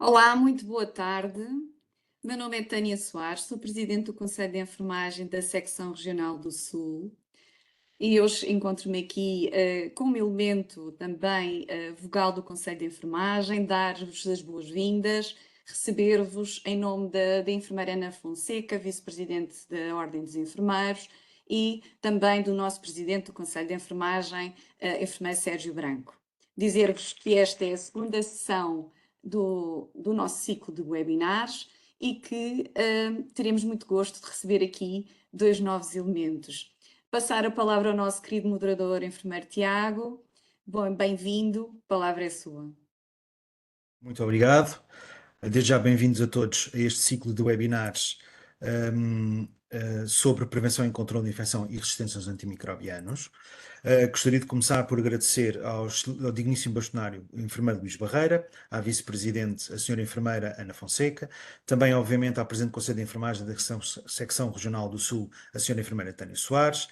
Olá, muito boa tarde. Meu nome é Tânia Soares, sou presidente do Conselho de Enfermagem da Secção Regional do Sul e hoje encontro-me aqui como elemento também vogal do Conselho de Enfermagem, dar-vos as boas-vindas, receber-vos em nome da enfermeira Ana Fonseca, vice-presidente da Ordem dos Enfermeiros, e também do nosso presidente do Conselho de Enfermagem, enfermeiro Sérgio Branco. Dizer-vos que esta é a segunda sessão do nosso ciclo de webinars e que teremos muito gosto de receber aqui dois novos elementos. Passar a palavra ao nosso querido moderador, enfermeiro Tiago. Bom, bem-vindo, a palavra é sua. Muito obrigado. Desde já bem-vindos a todos a este ciclo de webinars sobre prevenção e controle de infecção e resistência aos antimicrobianos. Gostaria de começar por agradecer ao digníssimo bastonário enfermeiro Luís Barreira, à vice-presidente, a senhora enfermeira Ana Fonseca, também, obviamente, à presidente do Conselho de Enfermagem da Secção Regional do Sul, a senhora enfermeira Tânia Soares,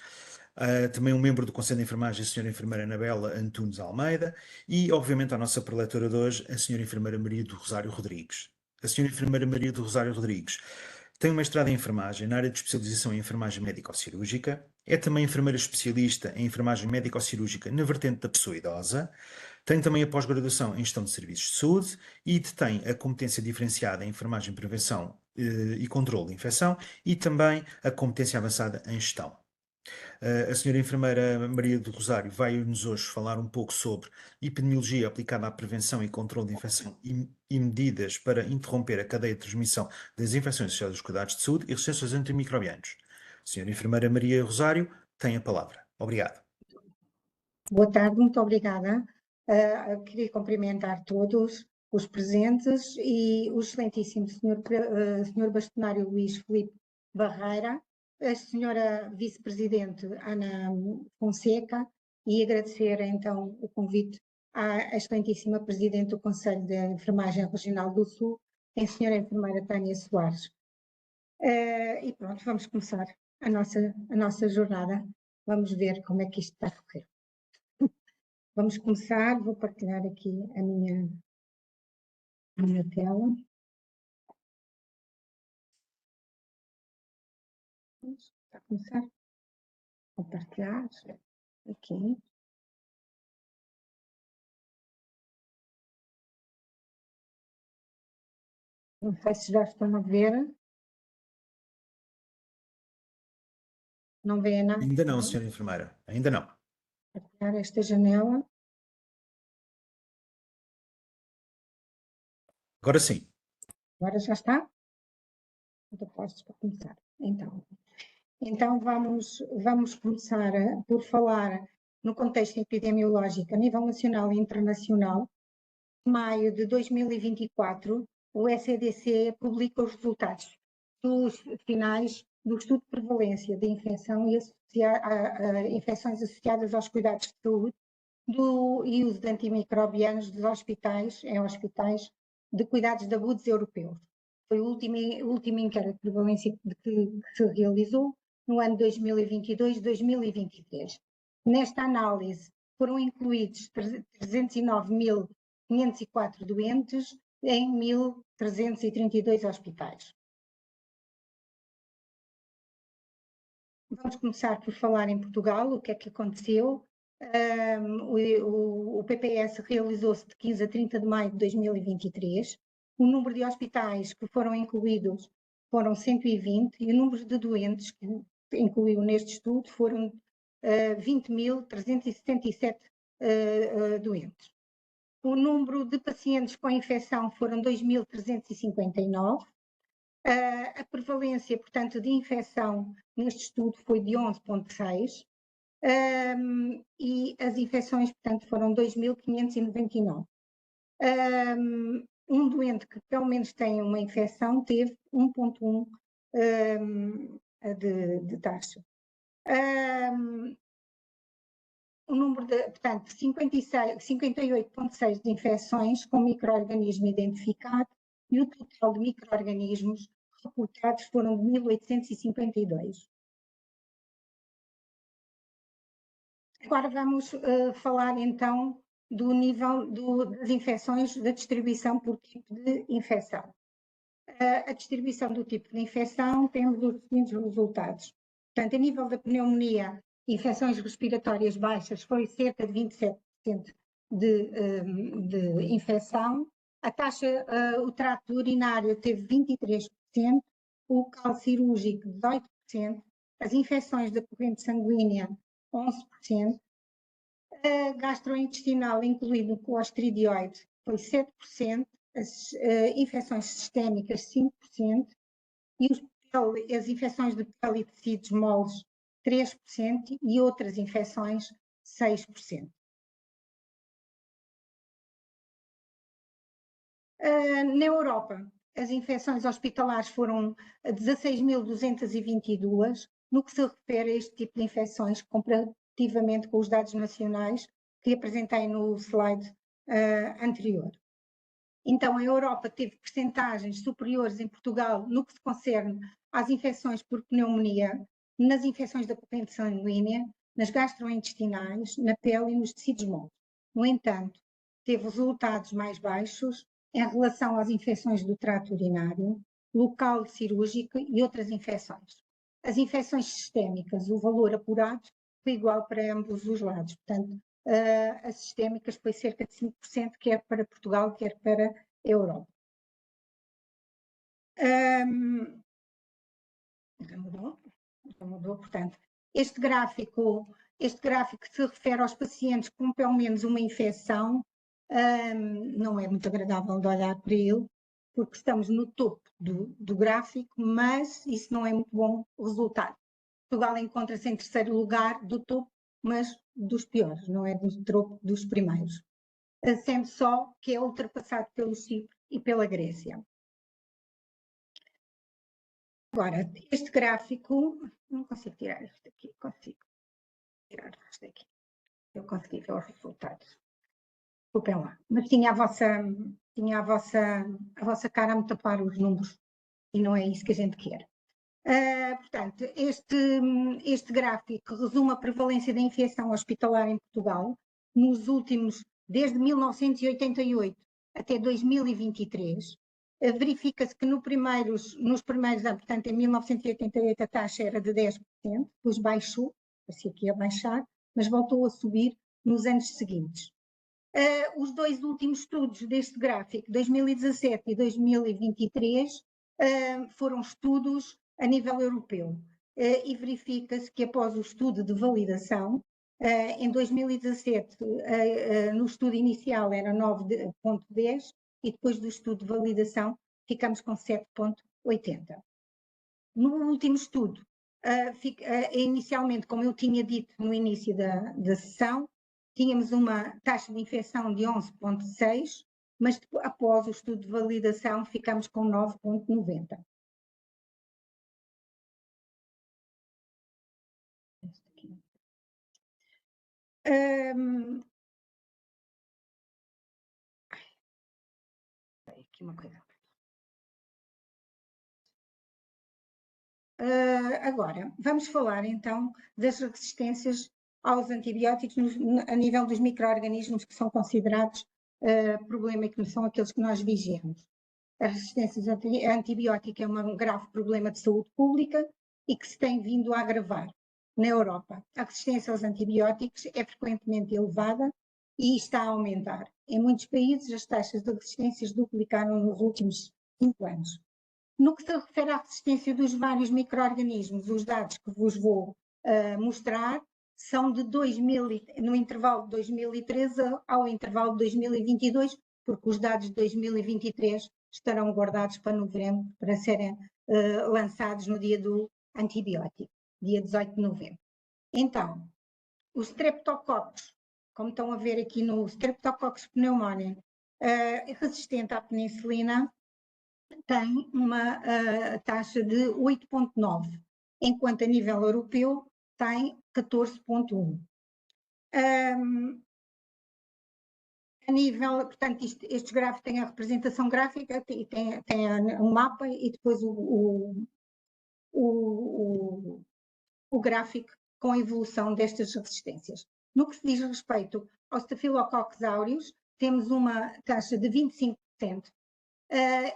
também um membro do Conselho de Enfermagem, a senhora enfermeira Anabela Antunes Almeida, e, obviamente, à nossa preletora de hoje, a senhora enfermeira Maria do Rosário Rodrigues. A senhora enfermeira Maria do Rosário Rodrigues tem um mestrado em enfermagem na área de especialização em enfermagem médico-cirúrgica, é também enfermeira especialista em enfermagem médico-cirúrgica na vertente da pessoa idosa, tem também a pós-graduação em gestão de serviços de saúde e detém a competência diferenciada em enfermagem, prevenção e controle de infecção e também a competência avançada em gestão. A senhora enfermeira Maria do Rosário vai-nos hoje falar um pouco sobre epidemiologia aplicada à prevenção e controle de infecção e medidas para interromper a cadeia de transmissão das infecções associadas aos cuidados de saúde e resistência aos antimicrobianos. Senhora enfermeira Maria Rosário, tem a palavra. Obrigado. Boa tarde, muito obrigada. Queria cumprimentar todos os presentes e o excelentíssimo senhor bastonário Luís Filipe Barreira, a senhora vice-presidente Ana Fonseca, e agradecer então o convite à excelentíssima presidente do Conselho de Enfermagem Regional do Sul, a senhora enfermeira Tânia Soares. E pronto, vamos começar a nossa jornada. Vamos ver como é que isto está a correr. Vamos começar, vou partilhar aqui a minha tela. Está a começar? Vou partilhar aqui. Não sei se já estão a ver. Não vê nada? Ainda não, senhora enfermeira, ainda não. Vou partilhar esta janela. Agora sim. Agora já está? Estou postos para começar. Então vamos começar por falar no contexto epidemiológico a nível nacional e internacional. Em maio de 2024, o ECDC publica os resultados finais do estudo de prevalência de infecção e infecções associadas aos cuidados de saúde e uso de antimicrobianos dos hospitais de cuidados de agudos europeus. Foi o último inquérito de prevalência que se realizou no ano 2022-2023. Nesta análise foram incluídos 309.504 doentes em 1.332 hospitais. Vamos começar por falar em Portugal, o que é que aconteceu. O PPS realizou-se de 15 a 30 de maio de 2023. O número de hospitais que foram incluídos foram 120 e o número de doentes que incluiu neste estudo foram 20.377 doentes. O número de pacientes com infecção foram 2.359. A prevalência, portanto, de infecção neste estudo foi de 11,6 e as infecções, portanto, foram 2.599. Um doente que pelo menos tem uma infecção teve 1,1 de taxa. O número portanto, 58,6 de infecções com micro-organismo identificado e o total de micro-organismos reportados foram de 1.852. Agora vamos falar então do nível das infecções, da distribuição por tipo de infecção. A distribuição do tipo de infecção, temos os seguintes resultados. Portanto, a nível da pneumonia, infecções respiratórias baixas foi cerca de 27% de infecção. A taxa, o trato urinário teve 23%, o local cirúrgico 18%, as infecções da corrente sanguínea 11%, a gastrointestinal, incluindo o clostridioide, foi 7%, as infecções sistémicas 5%, e as infecções de pele e tecidos moles 3% e outras infecções 6%. Na Europa, as infecções hospitalares foram 16.222, no que se refere a este tipo de infecções, comparativamente com os dados nacionais que apresentei no slide anterior. Então, a Europa teve percentagens superiores em Portugal no que se concerne às infecções por pneumonia, nas infecções da corrente sanguínea, nas gastrointestinais, na pele e nos tecidos moles. No entanto, teve resultados mais baixos em relação às infecções do trato urinário, local cirúrgico e outras infecções. As infecções sistémicas, o valor apurado foi igual para ambos os lados. Portanto, as sistémicas foi cerca de 5%, quer para Portugal, quer para a Europa. Já mudou, portanto, este gráfico se refere aos pacientes com pelo menos uma infecção, não é muito agradável de olhar para ele, porque estamos no topo do gráfico, mas isso não é muito bom resultado. Portugal encontra-se em terceiro lugar do topo, mas dos piores, não é dos primeiros, sendo só que é ultrapassado pelo Chipre e pela Grécia. Agora, este gráfico, não consigo tirar isto aqui, consigo tirar isto aqui, eu consegui ver os resultados. Desculpem lá, mas tinha a vossa cara a me tapar os números e não é isso que a gente quer. Portanto, este gráfico resume a prevalência da infecção hospitalar em Portugal desde 1988 até 2023. Verifica-se que nos primeiros anos, portanto, em 1988 a taxa era de 10%, depois baixou, parecia que ia baixar, mas voltou a subir nos anos seguintes. Os dois últimos estudos deste gráfico, 2017 e 2023, foram estudos a nível europeu, e verifica-se que após o estudo de validação, em 2017, no estudo inicial era 9,10 e depois do estudo de validação ficamos com 7,80. No último estudo, inicialmente, como eu tinha dito no início da sessão, tínhamos uma taxa de infecção de 11,6, mas após o estudo de validação ficamos com 9,90. Aqui uma coisa. Agora, vamos falar então das resistências aos antibióticos a nível dos micro-organismos que são considerados problema e que são aqueles que nós vigiamos. A resistência a antibiótica é um grave problema de saúde pública e que se tem vindo a agravar na Europa. A resistência aos antibióticos é frequentemente elevada e está a aumentar. Em muitos países, as taxas de resistências duplicaram nos últimos 5 anos. No que se refere à resistência dos vários micro-organismos, os dados que vos vou mostrar são no intervalo de 2013 ao intervalo de 2022, porque os dados de 2023 estarão guardados para novembro, para serem lançados no dia do antibiótico, dia 18 de novembro. Então, os streptococcus, como estão a ver aqui no Streptococcus pneumoniae, resistente à penicilina, tem uma taxa de 8,9, enquanto a nível europeu tem 14,1. A nível, portanto, estes gráficos têm a representação gráfica, tem um mapa e depois o gráfico com a evolução destas resistências. No que se diz respeito ao Staphylococcus aureus, temos uma taxa de 25%,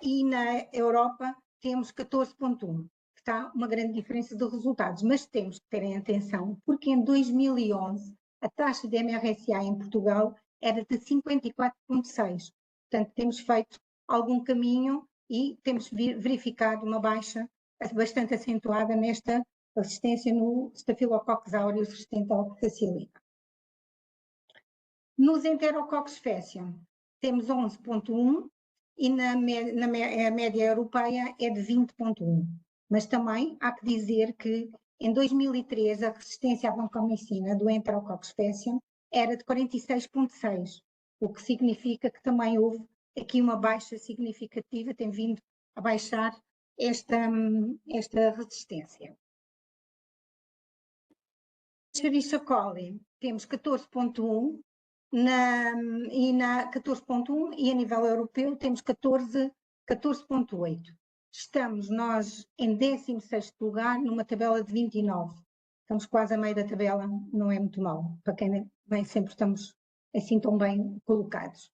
e na Europa temos 14,1%. Está uma grande diferença de resultados, mas temos que terem atenção, porque em 2011 a taxa de MRSA em Portugal era de 54,6%. Portanto, temos feito algum caminho e temos verificado uma baixa bastante acentuada nesta resistência no Staphylococcus aureus resistente à oxacilina. Nos Enterococcus faecium temos 11,1% e a média europeia é de 20,1%. Mas também há que dizer que em 2013 a resistência à vancomicina do Enterococcus faecium era de 46,6%, o que significa que também houve aqui uma baixa significativa, tem vindo a baixar esta resistência. Escherichia coli temos 14,1% e a nível europeu temos 14,8%. Estamos nós em 16º lugar numa tabela de 29. Estamos quase a meio da tabela, não é muito mal, para quem nem sempre estamos assim tão bem colocados.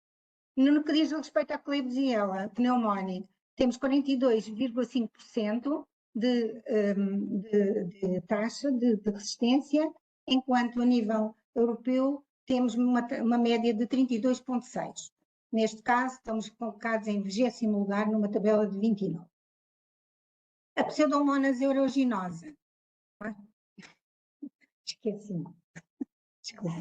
No que diz respeito à Klebsiella pneumoniae, temos 42,5% de taxa de resistência, enquanto a nível europeu temos uma média de 32,6%. Neste caso, estamos colocados em 20º lugar numa tabela de 29. A Pseudomonas aeruginosa. Esqueci-me. Desculpa.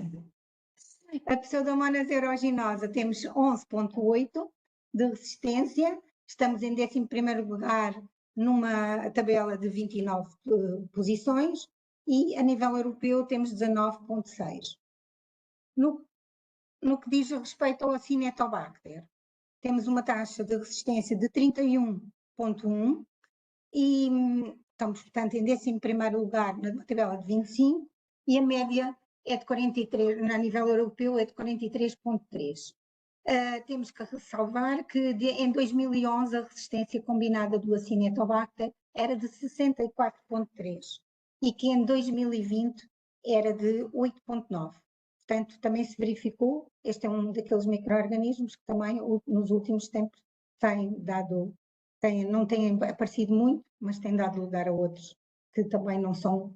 A Pseudomonas aeruginosa temos 11,8% de resistência. Estamos em 11º lugar numa tabela de 29 posições e a nível europeu temos 19,6%. No que diz respeito ao Acinetobacter, temos uma taxa de resistência de 31,1% e estamos, portanto, em 11º lugar na tabela de 25 e a média é de 43, a nível europeu é de 43,3%. Temos que ressalvar que em 2011 a resistência combinada do Acinetobacter era de 64,3% e que em 2020 era de 8,9%. Portanto, também se verificou, este é um daqueles micro-organismos que também nos últimos tempos não têm aparecido muito, mas têm dado lugar a outros que também não são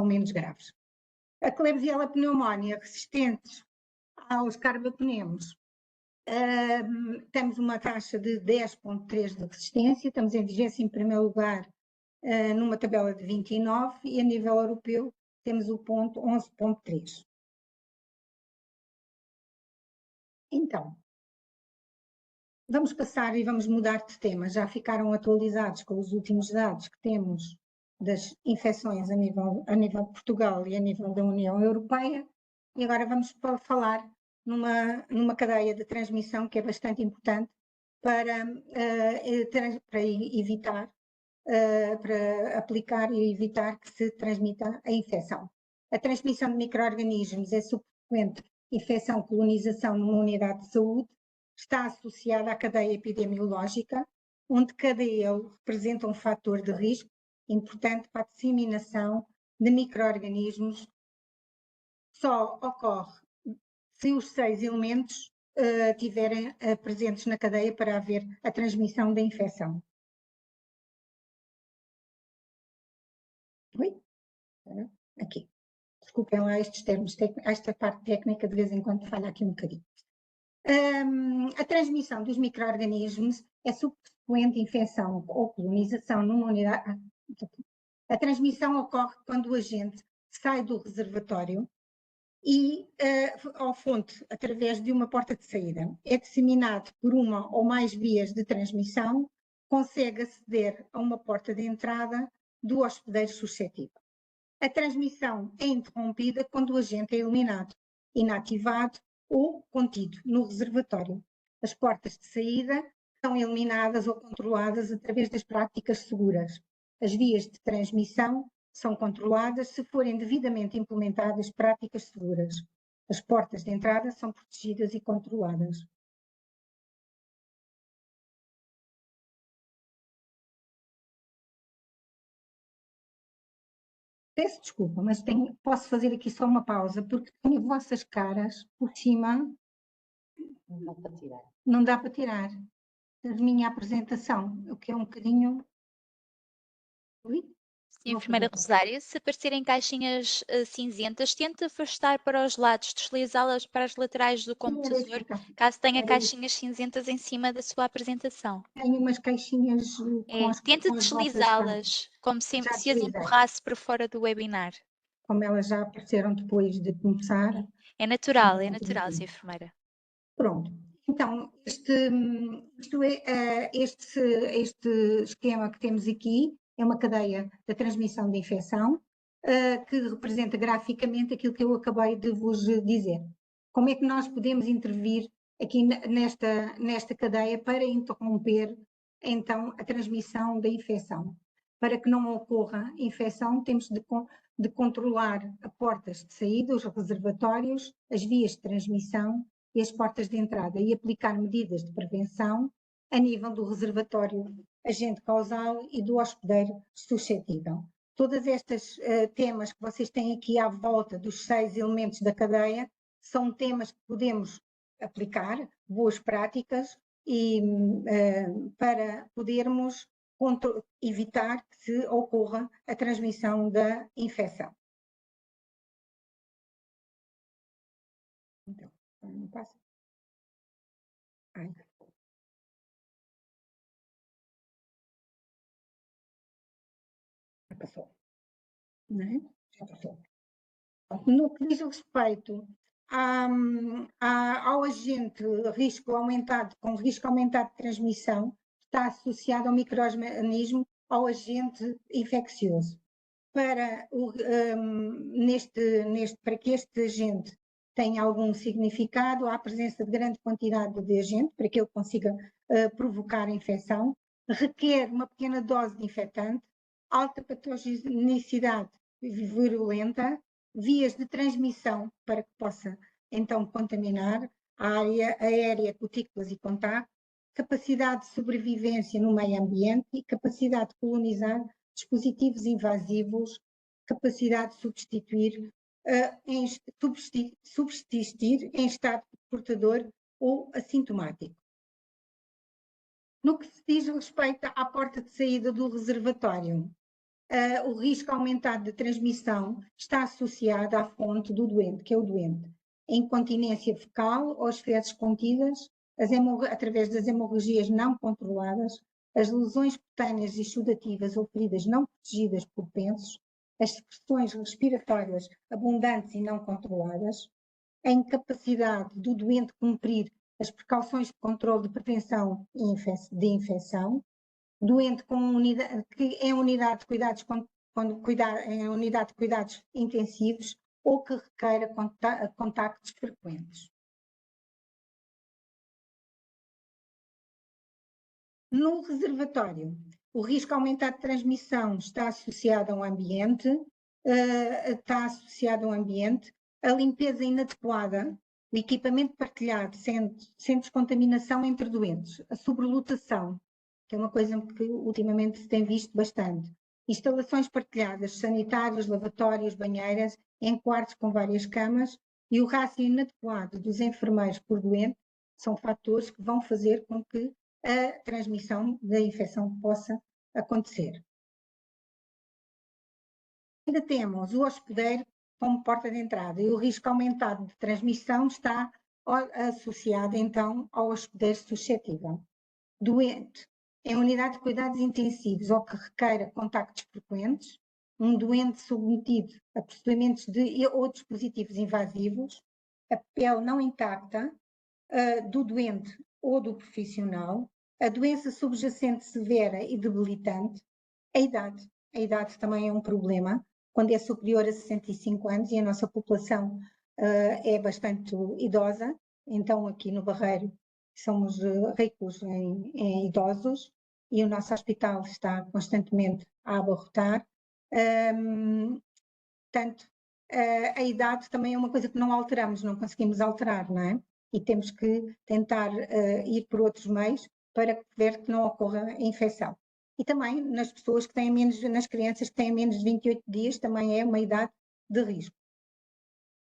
menos graves. A Klebsiella pneumoniae resistentes aos carbapenemos, temos uma taxa de 10,3% de resistência, estamos em 21º lugar numa tabela de 29 e a nível europeu temos o ponto 11,3%. Então, vamos passar e vamos mudar de tema. Já ficaram atualizados com os últimos dados que temos das infecções a nível de Portugal e a nível da União Europeia. E agora vamos falar numa cadeia de transmissão que é bastante importante para evitar, para aplicar e evitar que se transmita a infecção. A transmissão de micro-organismos é subsequente infecção, colonização numa unidade de saúde, está associada à cadeia epidemiológica, onde cada ele representa um fator de risco importante para a disseminação de micro-organismos. Só ocorre se os 6 elementos estiverem presentes na cadeia para haver a transmissão da infecção. Oi? Aqui. Desculpem lá estes termos, esta parte técnica de vez em quando falha aqui um bocadinho. A transmissão dos micro-organismos é subsequente infecção ou colonização numa unidade. A transmissão ocorre quando o agente sai do reservatório e ao fonte através de uma porta de saída. É disseminado por uma ou mais vias de transmissão, consegue aceder a uma porta de entrada do hospedeiro suscetível. A transmissão é interrompida quando o agente é eliminado, inativado ou contido no reservatório. As portas de saída são eliminadas ou controladas através das práticas seguras. As vias de transmissão são controladas se forem devidamente implementadas práticas seguras. As portas de entrada são protegidas e controladas. Peço desculpa, mas posso fazer aqui só uma pausa, porque tenho as vossas caras por cima. Não dá para tirar. Não dá para tirar da minha apresentação, o que é um bocadinho. Ui, Sim, vou enfermeira fazer. Rosário, se aparecerem caixinhas cinzentas, tente afastar para os lados, deslizá-las para as laterais do Sim, era isso que computador, eu estava- caso tenha era caixinhas cinzentas em cima da sua apresentação. Tenho umas caixinhas Tente com as vossas caras. deslizá-las, como se Já as deslizei. empurrasse para fora do webinar. Como elas já apareceram depois de começar. É natural, Sim. Sra. Enfermeira. Pronto. Então, este esquema que temos aqui é uma cadeia da transmissão de infecção, que representa graficamente aquilo que eu acabei de vos dizer. Como é que nós podemos intervir aqui nesta cadeia para interromper, então, a transmissão da infecção? Para que não ocorra infecção, temos de controlar as portas de saída, os reservatórios, as vias de transmissão e as portas de entrada e aplicar medidas de prevenção a nível do reservatório agente causal e do hospedeiro suscetível. Todas estas temas que vocês têm aqui à volta dos 6 elementos da cadeia são temas que podemos aplicar, boas práticas, e para podermos evitar que se ocorra a transmissão da infecção. Então, não passa. Ai. Já passou. Não é? Já passou. No que diz respeito ao agente risco aumentado, com risco aumentado de transmissão, está associado ao microorganismo, ao agente infeccioso. Para que este agente tenha algum significado, há a presença de grande quantidade de agente, para que ele consiga provocar a infecção, requer uma pequena dose de infectante, alta patogenicidade virulenta, vias de transmissão para que possa então contaminar a área aérea, cutículas e contacto, capacidade de sobrevivência no meio ambiente e capacidade de colonizar dispositivos invasivos, capacidade de subsistir em estado portador ou assintomático. No que se diz respeito à porta de saída do reservatório, o risco aumentado de transmissão está associado à fonte do doente, que é o doente. A incontinência fecal ou as fezes contidas, através das hemorragias não controladas, as lesões cutâneas e sudativas ou feridas não protegidas por pensos, as secreções respiratórias abundantes e não controladas, a incapacidade do doente cumprir as precauções de controle de prevenção de infecção, doente que é unidade de cuidados, em unidade de cuidados intensivos ou que requeira contactos frequentes. No reservatório, o risco aumentado de transmissão está associado ao ambiente, a limpeza inadequada, o equipamento partilhado sem descontaminação entre doentes, a sobrelotação, que é uma coisa que ultimamente se tem visto bastante, instalações partilhadas, sanitários, lavatórios, banheiras, em quartos com várias camas, e o rácio inadequado dos enfermeiros por doente são fatores que vão fazer com que a transmissão da infecção possa acontecer. Ainda temos o hospedeiro como porta de entrada, e o risco aumentado de transmissão está associado então ao hospedeiro suscetível. Doente em unidade de cuidados intensivos ou que requeira contactos frequentes, um doente submetido a procedimentos ou dispositivos invasivos, a pele não intacta do doente ou do profissional, a doença subjacente severa e debilitante, a idade. A idade também é um problema, quando é superior a 65 anos e a nossa população é bastante idosa, então aqui no Barreiro somos ricos em idosos e o nosso hospital está constantemente a abarrotar. Portanto, a idade também é uma coisa que não alteramos, não conseguimos alterar, não é? E temos que tentar ir por outros meios para ver que não ocorra a infecção. E também nas pessoas que têm menos, nas crianças que têm menos de 28 dias, também é uma idade de risco.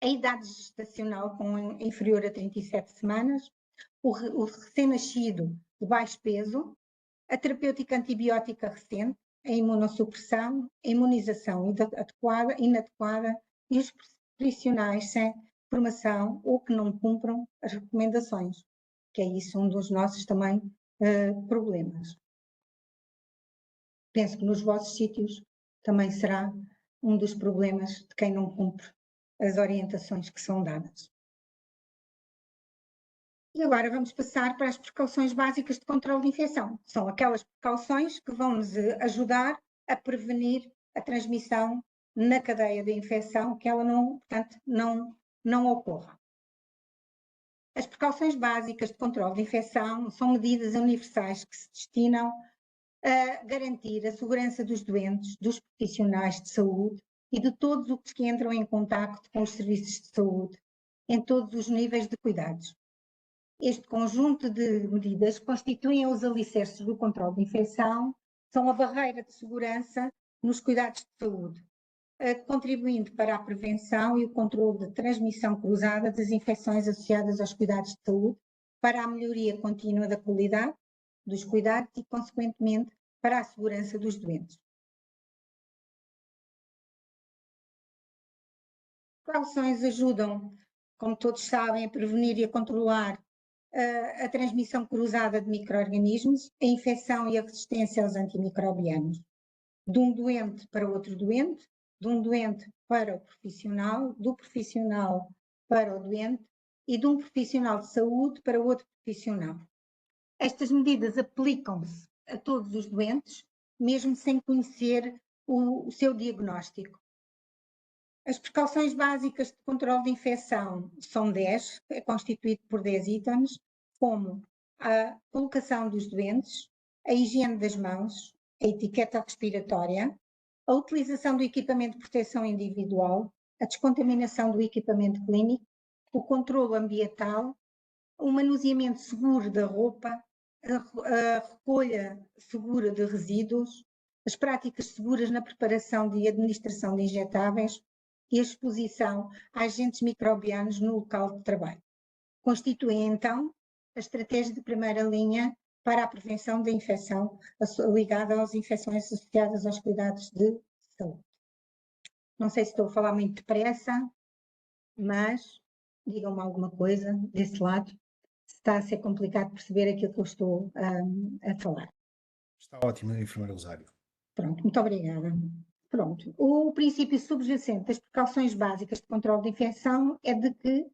A idade gestacional inferior a 37 semanas, o recém-nascido de baixo peso, a terapêutica antibiótica recente, a imunossupressão, a imunização inadequada e os profissionais sem formação ou que não cumpram as recomendações, que é isso um dos nossos também problemas. Penso que nos vossos sítios também será um dos problemas de quem não cumpre as orientações que são dadas. E agora vamos passar para as precauções básicas de controle de infecção. São aquelas precauções que vão nos ajudar a prevenir a transmissão na cadeia de infecção, que ela não, portanto, não ocorra. As precauções básicas de controle de infecção são medidas universais que se destinam a garantir a segurança dos doentes, dos profissionais de saúde e de todos os que entram em contacto com os serviços de saúde, em todos os níveis de cuidados. Este conjunto de medidas constituem os alicerces do controle de infecção, são a barreira de segurança nos cuidados de saúde, contribuindo para a prevenção e o controle de transmissão cruzada das infecções associadas aos cuidados de saúde, para a melhoria contínua da qualidade dos cuidados e, consequentemente, para a segurança dos doentes. As precauções ajudam, como todos sabem, a prevenir e a controlar a transmissão cruzada de micro-organismos, a infecção e a resistência aos antimicrobianos, de um doente para outro doente, de um doente para o profissional, do profissional para o doente e de um profissional de saúde para outro profissional. Estas medidas aplicam-se a todos os doentes, mesmo sem conhecer o seu diagnóstico. As precauções básicas de controle de infecção são 10, é constituído por 10 itens, como a colocação dos doentes, a higiene das mãos, a etiqueta respiratória, a utilização do equipamento de proteção individual, a descontaminação do equipamento clínico, o controle ambiental, o manuseamento seguro da roupa, a recolha segura de resíduos, as práticas seguras na preparação e administração de injetáveis e a exposição a agentes microbianos no local de trabalho. Constituem, então, a estratégia de primeira linha para a prevenção da infecção ligada às infecções associadas aos cuidados de saúde. Não sei se estou a falar muito depressa, mas digam-me alguma coisa desse lado, se está a ser complicado perceber aquilo que eu estou a falar. Está ótimo, enfermeira Rosário. Pronto, muito obrigada. Pronto, o princípio subjacente das precauções básicas de controle de infecção é de que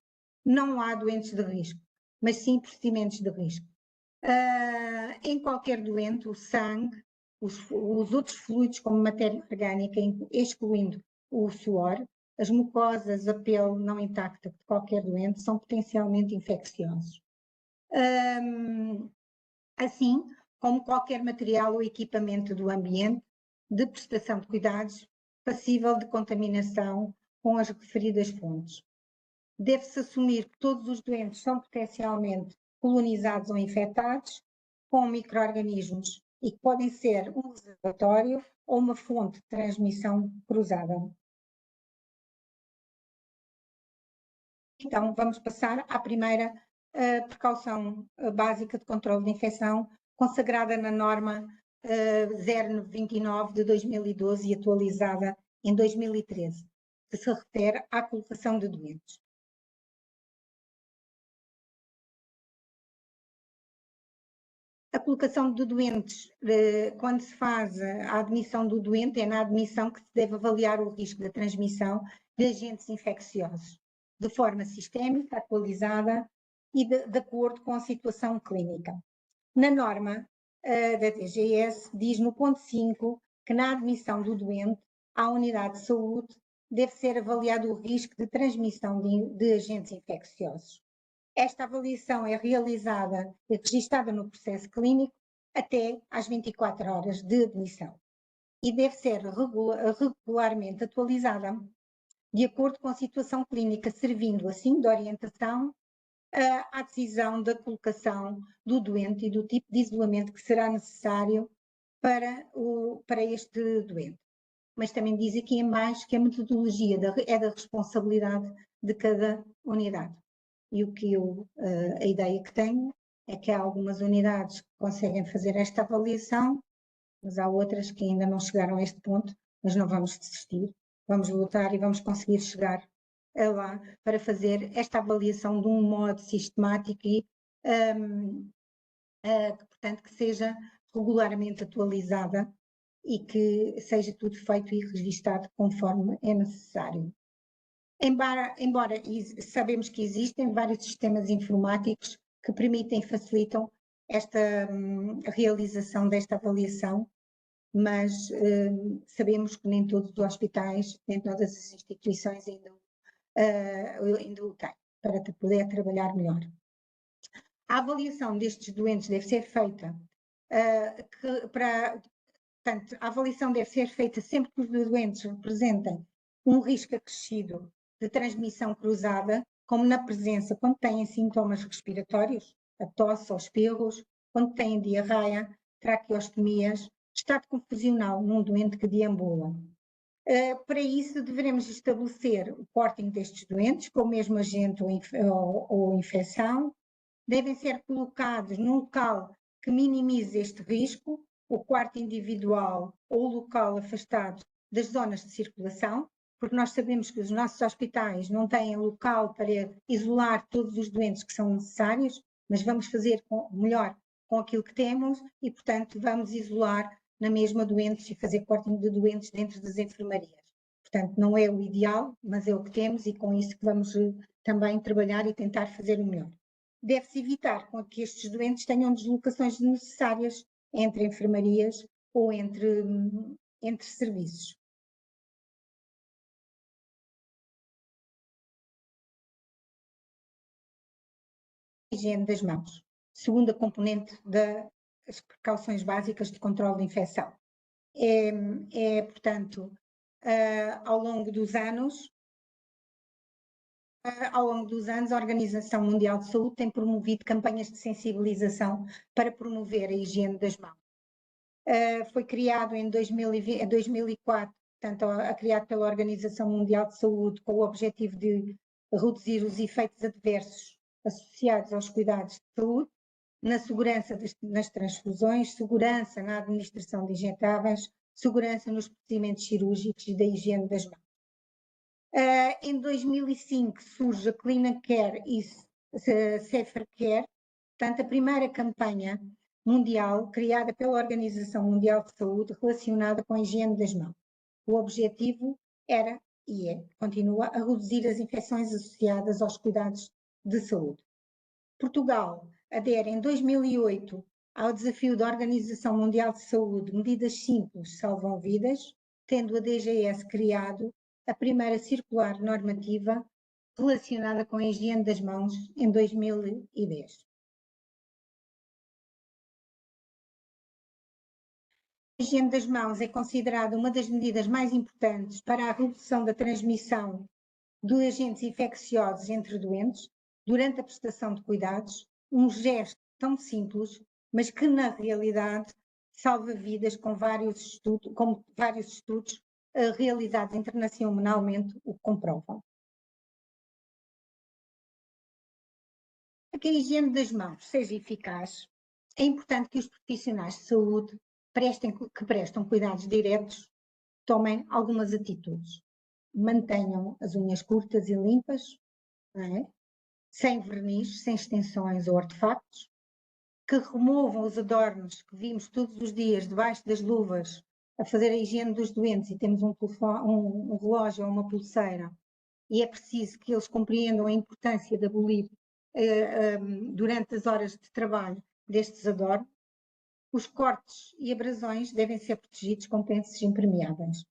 não há doentes de risco, mas sim procedimentos de risco. Em qualquer doente, o sangue, os outros fluidos como matéria orgânica, excluindo o suor, as mucosas, a pele não intacta de qualquer doente são potencialmente infecciosos. Assim como qualquer material ou equipamento do ambiente de prestação de cuidados passível de contaminação com as referidas fontes. Deve-se assumir que todos os doentes são potencialmente colonizados ou infectados com micro-organismos e que podem ser um reservatório ou uma fonte de transmissão cruzada. Então, vamos passar à primeira precaução básica de controle de infecção, consagrada na norma 029 de 2012 e atualizada em 2013, que se refere à colocação de doentes. A colocação de doentes, quando se faz a admissão do doente, é na admissão que se deve avaliar o risco de transmissão de agentes infecciosos, de forma sistémica, atualizada e de acordo com a situação clínica. Na norma da DGS, diz no ponto 5 que na admissão do doente à unidade de saúde deve ser avaliado o risco de transmissão de agentes infecciosos. Esta avaliação é realizada e registada no processo clínico até às 24 horas de admissão e deve ser regularmente atualizada de acordo com a situação clínica, servindo assim de orientação à decisão da colocação do doente e do tipo de isolamento que será necessário para este doente. Mas também diz aqui em baixo que a metodologia é da responsabilidade de cada unidade. E a ideia que tenho é que há algumas unidades que conseguem fazer esta avaliação, mas há outras que ainda não chegaram a este ponto, mas não vamos desistir, vamos lutar e vamos conseguir chegar lá para fazer esta avaliação de um modo sistemático e, portanto, que seja regularmente atualizada e que seja tudo feito e registado conforme é necessário. Embora sabemos que existem vários sistemas informáticos que permitem e facilitam esta realização desta avaliação, mas sabemos que nem todos os hospitais, nem todas as instituições ainda o têm, para poder trabalhar melhor. A avaliação destes doentes deve ser feita portanto, a avaliação deve ser feita sempre que os doentes representem um risco acrescido de transmissão cruzada, como na presença, quando têm sintomas respiratórios, a tosse ou espirros, quando têm diarreia, traqueostomias, estado confusional num doente que deambula. Para isso, devemos estabelecer o porting destes doentes com o mesmo agente ou infecção. Devem ser colocados num local que minimize este risco, o quarto individual ou o local afastado das zonas de circulação, porque nós sabemos que os nossos hospitais não têm local para isolar todos os doentes que são necessários, mas vamos fazer melhor com aquilo que temos e, portanto, vamos isolar na mesma doentes e fazer quarting de doentes dentro das enfermarias. Portanto, não é o ideal, mas é o que temos e com isso que vamos também trabalhar e tentar fazer o melhor. Deve-se evitar que estes doentes tenham deslocações desnecessárias entre enfermarias ou entre serviços. Higiene das mãos, segunda componente das precauções básicas de controle de infecção. Portanto, ao longo dos anos, a Organização Mundial de Saúde tem promovido campanhas de sensibilização para promover a higiene das mãos. Foi criado em 2004, portanto, criado pela Organização Mundial de Saúde com o objetivo de reduzir os efeitos adversos associados aos cuidados de saúde, na segurança nas transfusões, segurança na administração de injetáveis, segurança nos procedimentos cirúrgicos e da higiene das mãos. Em 2005 surge a Clean Care e Safer Care, portanto, a primeira campanha mundial criada pela Organização Mundial de Saúde relacionada com a higiene das mãos. O objetivo era e continua a reduzir as infecções associadas aos cuidados de saúde. Portugal adere em 2008 ao desafio da Organização Mundial de Saúde Medidas Simples Salvam Vidas, tendo a DGS criado a primeira circular normativa relacionada com a higiene das mãos em 2010. A higiene das mãos é considerada uma das medidas mais importantes para a redução da transmissão de agentes infecciosos entre doentes durante a prestação de cuidados, um gesto tão simples, mas que na realidade salva vidas, como vários estudos realizados internacionalmente o comprovam. Para que a higiene das mãos seja eficaz, é importante que os profissionais de saúde que prestam cuidados diretos tomem algumas atitudes. Mantenham as unhas curtas e limpas, sem verniz, sem extensões ou artefactos, que removam os adornos que vimos todos os dias debaixo das luvas a fazer a higiene dos doentes e temos um relógio ou uma pulseira e é preciso que eles compreendam a importância de abolir durante as horas de trabalho destes adornos. Os cortes e abrasões devem ser protegidos com pensos impermeáveis.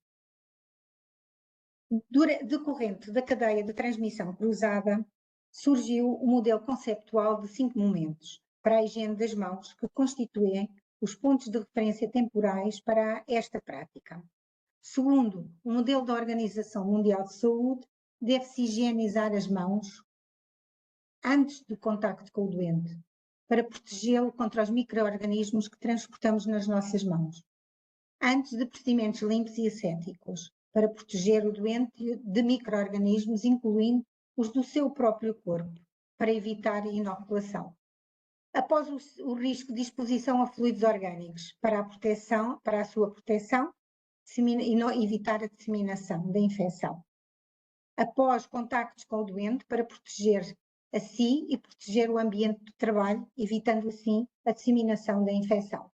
Decorrente da cadeia de transmissão cruzada, surgiu o modelo conceptual de 5 momentos para a higiene das mãos, que constituem os pontos de referência temporais para esta prática. Segundo o modelo da Organização Mundial de Saúde, deve-se higienizar as mãos antes do contacto com o doente, para protegê-lo contra os micro-organismos que transportamos nas nossas mãos. antes de procedimentos limpos e ascéticos, para proteger o doente de micro-organismos, incluindo os do seu próprio corpo, para evitar a inoculação. Após o risco de exposição a fluidos orgânicos, para a sua proteção e evitar a disseminação da infecção. Após contactos com o doente, para proteger a si e proteger o ambiente de trabalho, evitando assim a disseminação da infecção.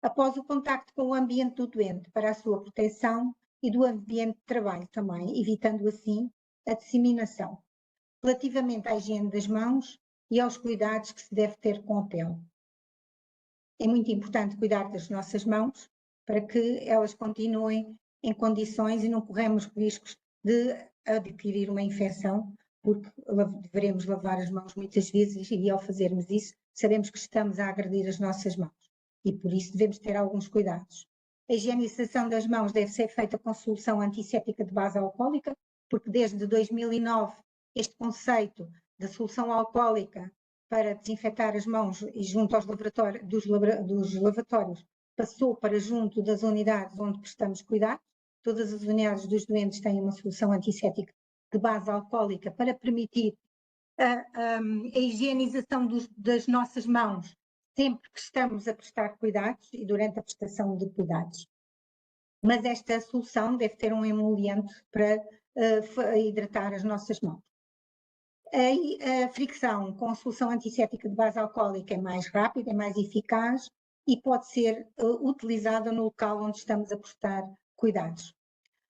Após o contacto com o ambiente do doente, para a sua proteção e do ambiente de trabalho também, evitando assim a disseminação. Relativamente à higiene das mãos e aos cuidados que se deve ter com a pele. É muito importante cuidar das nossas mãos para que elas continuem em condições e não corremos riscos de adquirir uma infecção, porque deveremos lavar as mãos muitas vezes e ao fazermos isso sabemos que estamos a agredir as nossas mãos e por isso devemos ter alguns cuidados. A higienização das mãos deve ser feita com solução antisséptica de base alcoólica, porque desde 2009 este conceito da solução alcoólica para desinfetar as mãos e junto aos dos lavatórios passou para junto das unidades onde prestamos cuidado. Todas as unidades dos doentes têm uma solução antisséptica de base alcoólica para permitir a higienização das nossas mãos sempre que estamos a prestar cuidados e durante a prestação de cuidados. Mas esta solução deve ter um emoliente para hidratar as nossas mãos. A fricção com a solução antisséptica de base alcoólica é mais rápida, é mais eficaz e pode ser utilizada no local onde estamos a prestar cuidados.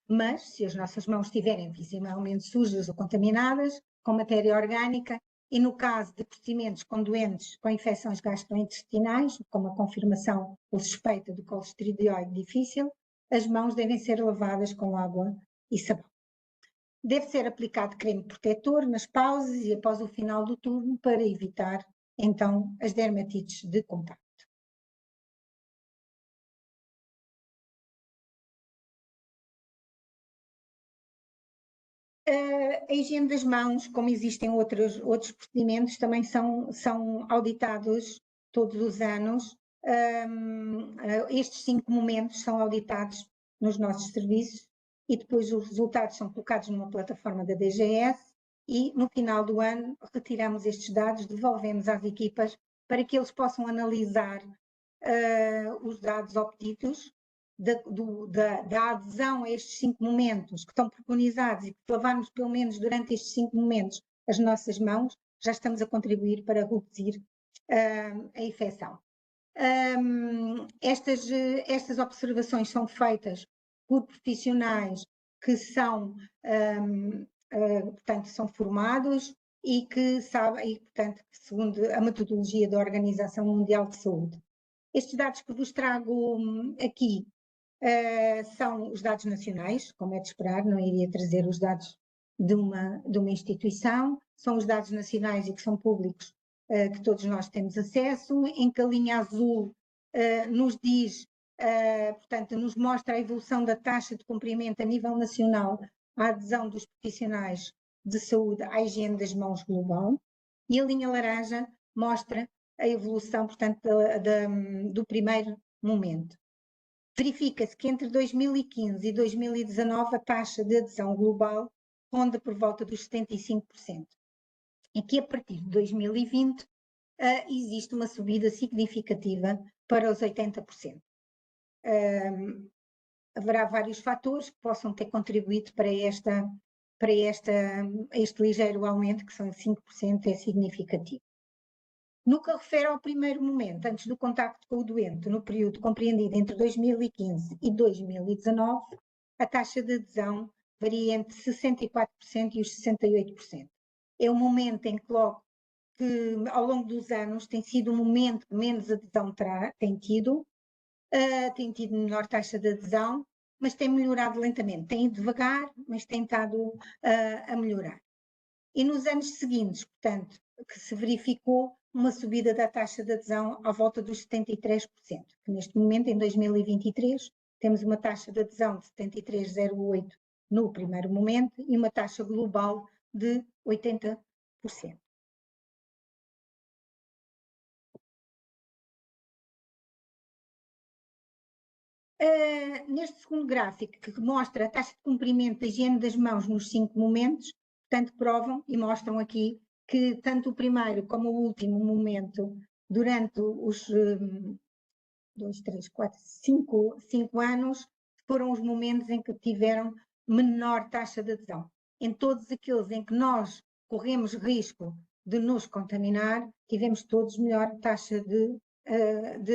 Mas, se as nossas mãos estiverem visivelmente sujas ou contaminadas com matéria orgânica, e no caso de procedimentos com doentes com infecções gastrointestinais, como a confirmação ou suspeita de colestridioide difícil, as mãos devem ser lavadas com água e sabão. Deve ser aplicado creme protetor nas pausas e após o final do turno para evitar, então, as dermatites de contacto. A higiene das mãos, como existem outros procedimentos, também são auditados todos os anos. Estes 5 momentos são auditados nos nossos serviços e depois os resultados são colocados numa plataforma da DGS e no final do ano retiramos estes dados, devolvemos às equipas para que eles possam analisar os dados obtidos da adesão a estes 5 momentos que estão preconizados e que lavarmos pelo menos durante estes 5 momentos as nossas mãos, já estamos a contribuir para reduzir a infecção. Estas observações são feitas por profissionais que são, portanto, são formados e que sabem, e, portanto, segundo a metodologia da Organização Mundial de Saúde. Estes dados que vos trago aqui são os dados nacionais, como é de esperar, não iria trazer os dados de uma instituição, são os dados nacionais e que são públicos, que todos nós temos acesso, em que a linha azul nos diz, portanto, nos mostra a evolução da taxa de cumprimento a nível nacional, a adesão dos profissionais de saúde à higiene das mãos global, e a linha laranja mostra a evolução, portanto, do primeiro momento. Verifica-se que entre 2015 e 2019 a taxa de adesão global ronda por volta dos 75%. E que a partir de 2020 existe uma subida significativa para os 80%. Haverá vários fatores que possam ter contribuído para este ligeiro aumento, que são 5%, é significativo. No que refere ao primeiro momento, antes do contacto com o doente, no período compreendido entre 2015 e 2019, a taxa de adesão varia entre 64% e os 68%. É um momento em que logo que ao longo dos anos tem sido um momento que menos adesão tem tido menor taxa de adesão, mas tem melhorado lentamente. Tem ido devagar, mas tem estado a melhorar. E nos anos seguintes, portanto, que se verificou uma subida da taxa de adesão à volta dos 73%, que neste momento, em 2023, temos uma taxa de adesão de 73,08% no primeiro momento e uma taxa global de 80%. Neste segundo gráfico, que mostra a taxa de cumprimento da higiene das mãos nos 5 momentos, portanto, provam e mostram aqui que tanto o primeiro como o último momento, durante os 2, 3, 4, 5 anos, foram os momentos em que tiveram menor taxa de adesão. Em todos aqueles em que nós corremos risco de nos contaminar, tivemos todos melhor taxa de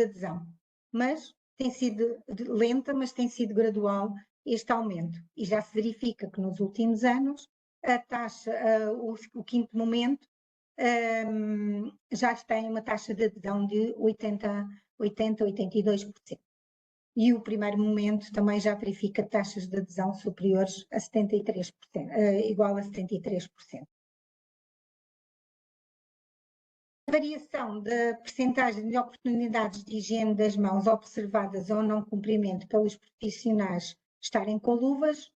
adesão. Mas tem sido lenta, mas tem sido gradual este aumento. E já se verifica que nos últimos anos a taxa, o quinto momento, já tem uma taxa de adesão de 82%. E o primeiro momento também já verifica taxas de adesão superiores a 73%, igual a 73%. A variação da percentagem de oportunidades de higiene das mãos observadas ao não cumprimento pelos profissionais estarem com luvas,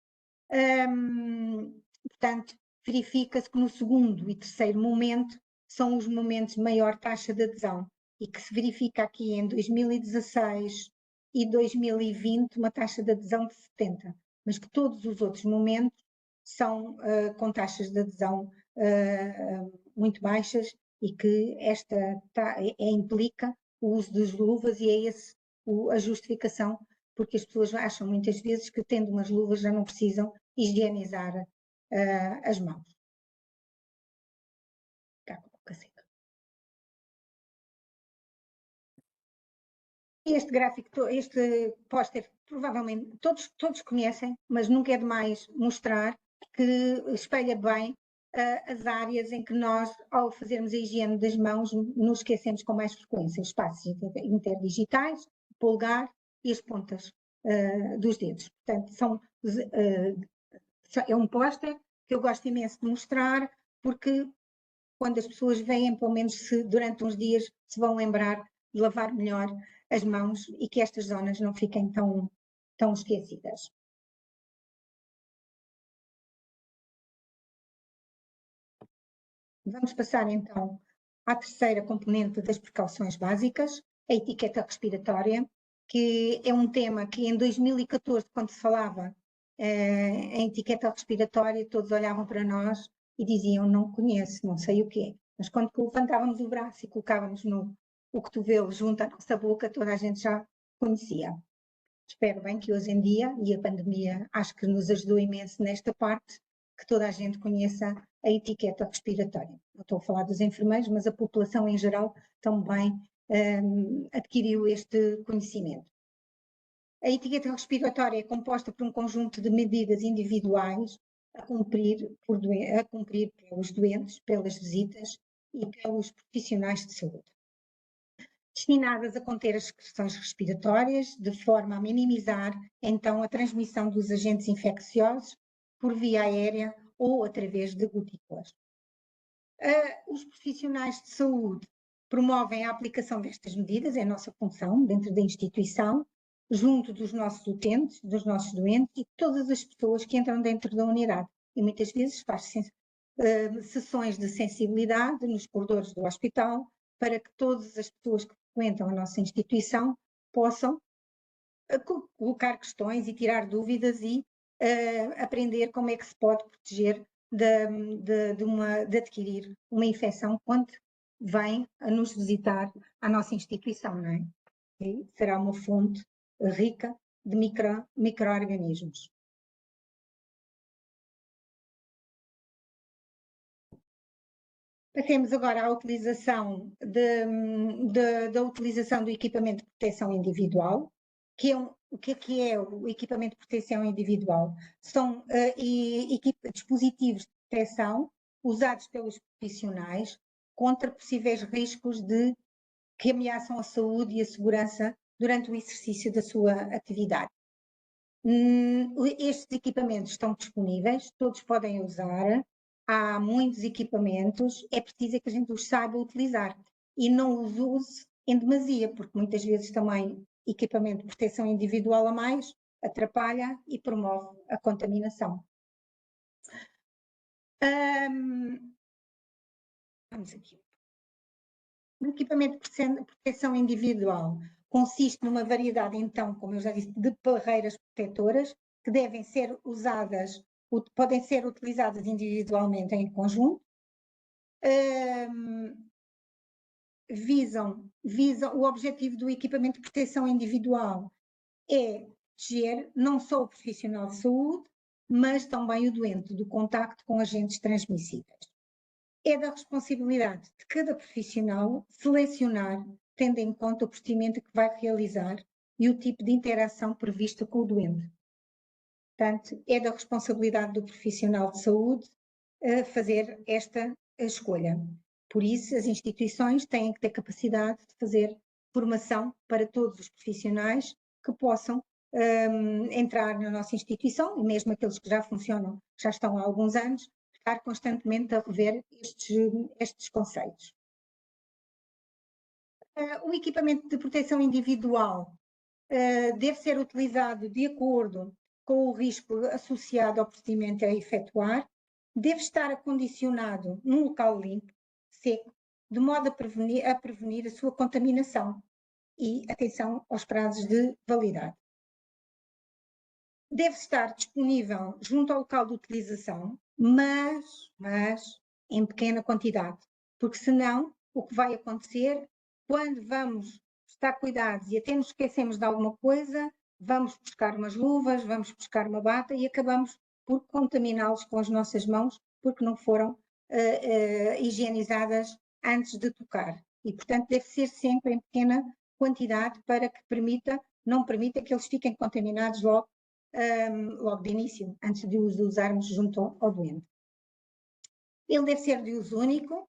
portanto, verifica-se que no segundo e terceiro momento são os momentos de maior taxa de adesão e que se verifica aqui em 2016 e 2020 uma taxa de adesão de 70%, mas que todos os outros momentos são com taxas de adesão muito baixas e que esta implica o uso das luvas e é esse a justificação, porque as pessoas acham muitas vezes que tendo umas luvas já não precisam higienizar as mãos. Está com a boca seca. Este gráfico, este póster, provavelmente todos conhecem, mas nunca é demais mostrar que espelha bem as áreas em que nós, ao fazermos a higiene das mãos, nos esquecemos com mais frequência, os espaços interdigitais, o polegar e as pontas dos dedos. Portanto, é um póster que eu gosto imenso de mostrar, porque quando as pessoas veem, pelo menos se durante uns dias se vão lembrar de lavar melhor as mãos e que estas zonas não fiquem tão esquecidas. Vamos passar então à terceira componente das precauções básicas, a etiqueta respiratória, que é um tema que em 2014, quando se falava em etiqueta respiratória, todos olhavam para nós e diziam: não conheço, não sei o que é. Mas quando levantávamos o braço e colocávamos o cotovelo junto à nossa boca, toda a gente já conhecia. Espero bem que hoje em dia, e a pandemia acho que nos ajudou imenso nesta parte, que toda a gente conheça a etiqueta respiratória. Não estou a falar dos enfermeiros, mas a população em geral também adquiriu este conhecimento. A etiqueta respiratória é composta por um conjunto de medidas individuais a cumprir pelos doentes, pelas visitas e pelos profissionais de saúde, destinadas a conter as secreções respiratórias, de forma a minimizar, então, a transmissão dos agentes infecciosos por via aérea ou através de gotículas. Os profissionais de saúde promovem a aplicação destas medidas, é a nossa função dentro da instituição, junto dos nossos utentes, dos nossos doentes e de todas as pessoas que entram dentro da unidade. E muitas vezes faz-se sessões de sensibilidade nos corredores do hospital para que todas as pessoas que frequentam a nossa instituição possam colocar questões e tirar dúvidas e aprender como é que se pode proteger de adquirir uma infecção quando vem a nos visitar à nossa instituição, não é? E será uma fonte rica de micro-organismos. Passemos agora à utilização da utilização do equipamento de proteção individual, o que é o equipamento de proteção individual? São dispositivos de proteção usados pelos profissionais contra possíveis riscos que ameaçam a saúde e a segurança durante o exercício da sua atividade. Estes equipamentos estão disponíveis, todos podem usar. Há muitos equipamentos, é preciso que a gente os saiba utilizar e não os use em demasia, porque muitas vezes também equipamento de proteção individual a mais atrapalha e promove a contaminação. Vamos aqui. O equipamento de proteção individual consiste numa variedade, então, como eu já disse, de barreiras protetoras que devem ser usadas, podem ser utilizadas individualmente em conjunto, o objetivo do equipamento de proteção individual é proteger não só o profissional de saúde, mas também o doente do contacto com agentes transmissíveis. É da responsabilidade de cada profissional selecionar, tendo em conta o procedimento que vai realizar e o tipo de interação prevista com o doente. Portanto, é da responsabilidade do profissional de saúde fazer esta escolha. Por isso, as instituições têm que ter capacidade de fazer formação para todos os profissionais que possam entrar na nossa instituição, e mesmo aqueles que já funcionam, já estão há alguns anos, estar constantemente a rever estes conceitos. O equipamento de proteção individual deve ser utilizado de acordo com o risco associado ao procedimento a efetuar, deve estar acondicionado num local limpo, seco, de modo a prevenir a sua contaminação e atenção aos prazos de validade. Deve estar disponível junto ao local de utilização, mas em pequena quantidade, porque senão o que vai acontecer, quando vamos prestar cuidados e até nos esquecemos de alguma coisa, vamos buscar umas luvas, vamos buscar uma bata e acabamos por contaminá-los com as nossas mãos, porque não foram higienizadas antes de tocar. E, portanto, deve ser sempre em pequena quantidade para que não permita que eles fiquem contaminados logo de início, antes de os usarmos junto ao doente. Ele deve ser de uso único,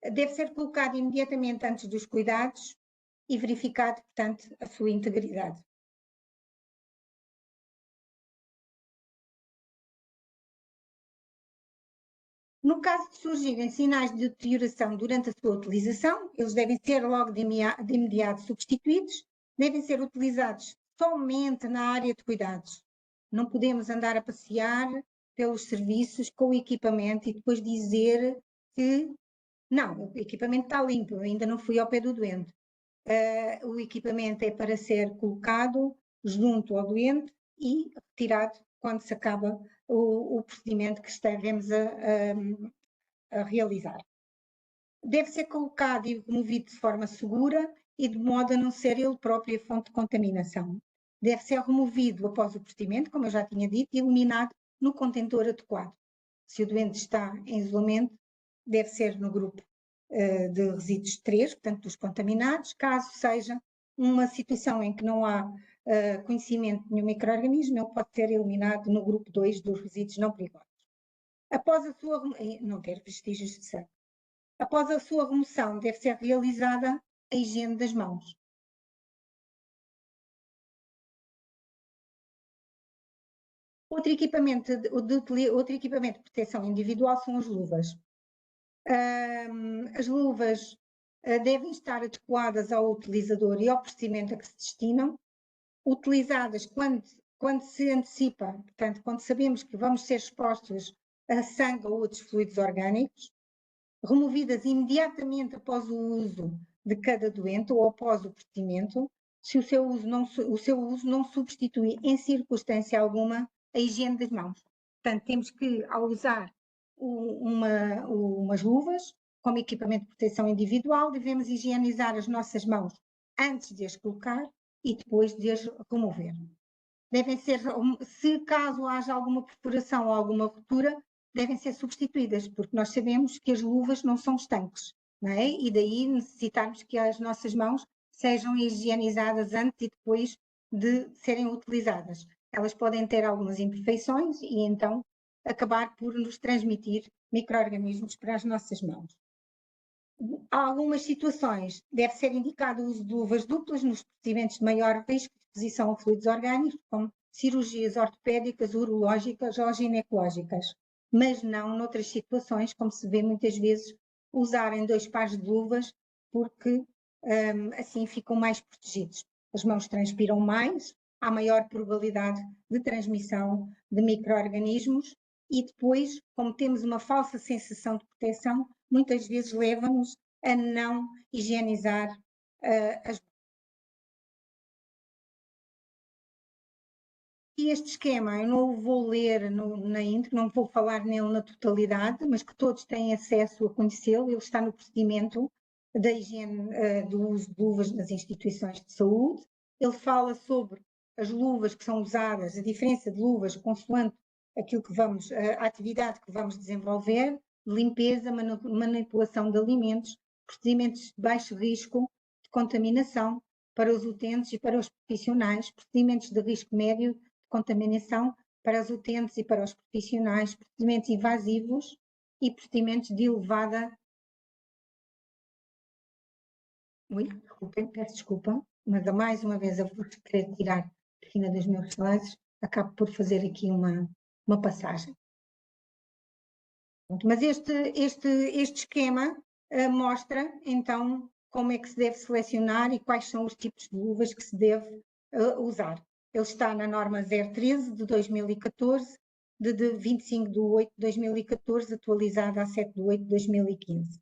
deve ser colocado imediatamente antes dos cuidados e verificado, portanto, a sua integridade. No caso de surgirem sinais de deterioração durante a sua utilização, eles devem ser logo de imediato substituídos, devem ser utilizados somente na área de cuidados. Não podemos andar a passear pelos serviços com o equipamento e depois dizer que não, o equipamento está limpo, ainda não fui ao pé do doente. O equipamento é para ser colocado junto ao doente e retirado quando se acaba o procedimento que estaremos a realizar. Deve ser colocado e removido de forma segura e de modo a não ser ele próprio a fonte de contaminação. Deve ser removido após o procedimento, como eu já tinha dito, e eliminado no contentor adequado. Se o doente está em isolamento, deve ser no grupo de resíduos 3, portanto dos contaminados. Caso seja uma situação em que não há conhecimento de nenhum micro-organismo, ele pode ser eliminado no grupo 2 dos resíduos não perigosos. Após a sua não ter vestígios de sangue. Após a sua remoção, deve ser realizada a higiene das mãos. Outro equipamento de proteção individual são as luvas. As luvas devem estar adequadas ao utilizador e ao procedimento a que se destinam, utilizadas quando se antecipa, portanto, quando sabemos que vamos ser expostos a sangue ou outros fluidos orgânicos, removidas imediatamente após o uso de cada doente ou após o procedimento, se o seu uso não substitui em circunstância alguma a higiene das mãos. Portanto, temos que, ao usar umas luvas como equipamento de proteção individual, devemos higienizar as nossas mãos antes de as colocar e depois de as remover. Devem ser, se caso haja alguma perfuração ou alguma ruptura, devem ser substituídas, porque nós sabemos que as luvas não são estanques, não é? E daí necessitarmos que as nossas mãos sejam higienizadas antes e depois de serem utilizadas. Elas podem ter algumas imperfeições e então acabar por nos transmitir micro-organismos para as nossas mãos. Há algumas situações, deve ser indicado o uso de luvas duplas nos procedimentos de maior risco de exposição a fluidos orgânicos, como cirurgias ortopédicas, urológicas ou ginecológicas, mas não noutras situações, como se vê muitas vezes usarem 2 pares de luvas, porque assim ficam mais protegidos. As mãos transpiram mais, há maior probabilidade de transmissão de micro-organismos e depois, como temos uma falsa sensação de proteção, muitas vezes leva-nos a não higienizar as mãos. aqui este esquema, eu não o vou ler na íntegra, não vou falar nele na totalidade, mas que todos têm acesso a conhecê-lo. Ele está no procedimento da higiene do uso de luvas nas instituições de saúde. Ele fala sobre as luvas que são usadas, a diferença de luvas consoante aquilo que vamos, a atividade que vamos desenvolver, limpeza, manipulação de alimentos, procedimentos de baixo risco de contaminação para os utentes e para os profissionais, procedimentos de risco médio de contaminação para os utentes e para os profissionais, procedimentos invasivos e procedimentos de elevada... peço desculpa, mas mais uma vez eu vou querer tirar aqui dos meus slides, acabo por fazer aqui uma passagem. Mas este esquema mostra, então, como é que se deve selecionar e quais são os tipos de luvas que se deve usar. Ele está na norma 013 de 2014, de 25 de 8 de 2014, atualizada a 7 de 8 de 2015.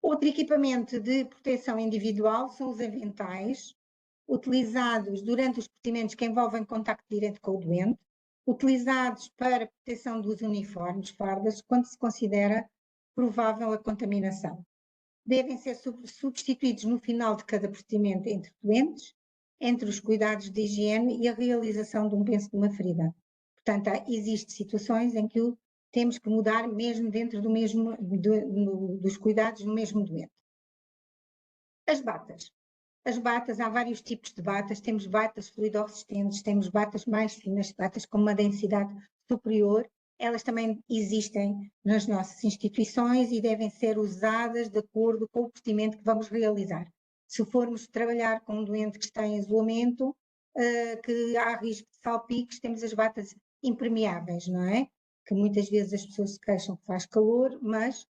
Outro equipamento de proteção individual são os aventais, utilizados durante os procedimentos que envolvem contacto direto com o doente, utilizados para proteção dos uniformes, fardas, quando se considera provável a contaminação. Devem ser substituídos no final de cada procedimento entre doentes, entre os cuidados de higiene e a realização de um penso de uma ferida. Portanto, existem situações em que temos que mudar mesmo dentro dos cuidados do mesmo doente. As batas. As batas, há vários tipos de batas, temos batas fluidoresistentes, temos batas mais finas, batas com uma densidade superior, elas também existem nas nossas instituições e devem ser usadas de acordo com o procedimento que vamos realizar. Se formos trabalhar com um doente que está em isolamento, que há risco de salpicos, temos as batas impermeáveis, não é? Que muitas vezes as pessoas se queixam que faz calor, mas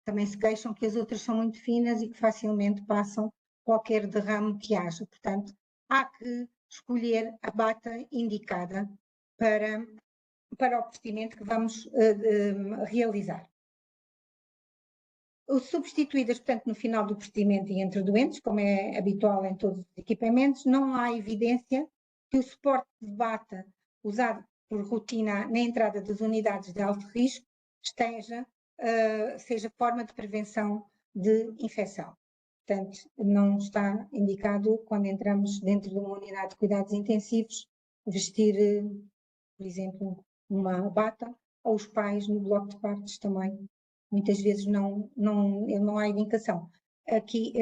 também se queixam que as outras são muito finas e que facilmente passam qualquer derrame que haja. Portanto, há que escolher a bata indicada para o procedimento que vamos realizar. Substituídas, portanto, no final do procedimento e entre doentes, como é habitual em todos os equipamentos, não há evidência que o suporte de bata usado por rotina na entrada das unidades de alto risco seja forma de prevenção de infecção. Portanto, não está indicado, quando entramos dentro de uma unidade de cuidados intensivos, vestir, por exemplo, uma bata, ou os pais no bloco de partos também. Muitas vezes não há indicação. Aqui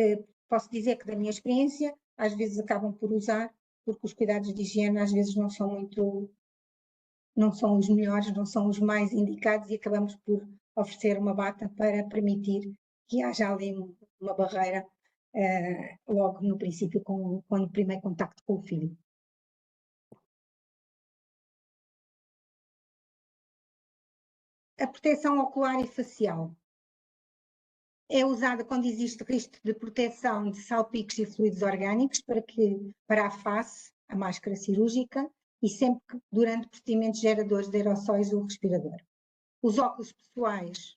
posso dizer que, da minha experiência, às vezes acabam por usar, porque os cuidados de higiene às vezes não são os melhores, não são os mais indicados, e acabamos por oferecer uma bata para permitir que haja ali uma barreira logo no princípio, quando o primeiro contacto com o filho. A proteção ocular e facial é usada quando existe risco de proteção de salpicos e fluidos orgânicos para a face, a máscara cirúrgica, e sempre que durante procedimentos geradores de aerossóis ou respirador. Os óculos pessoais,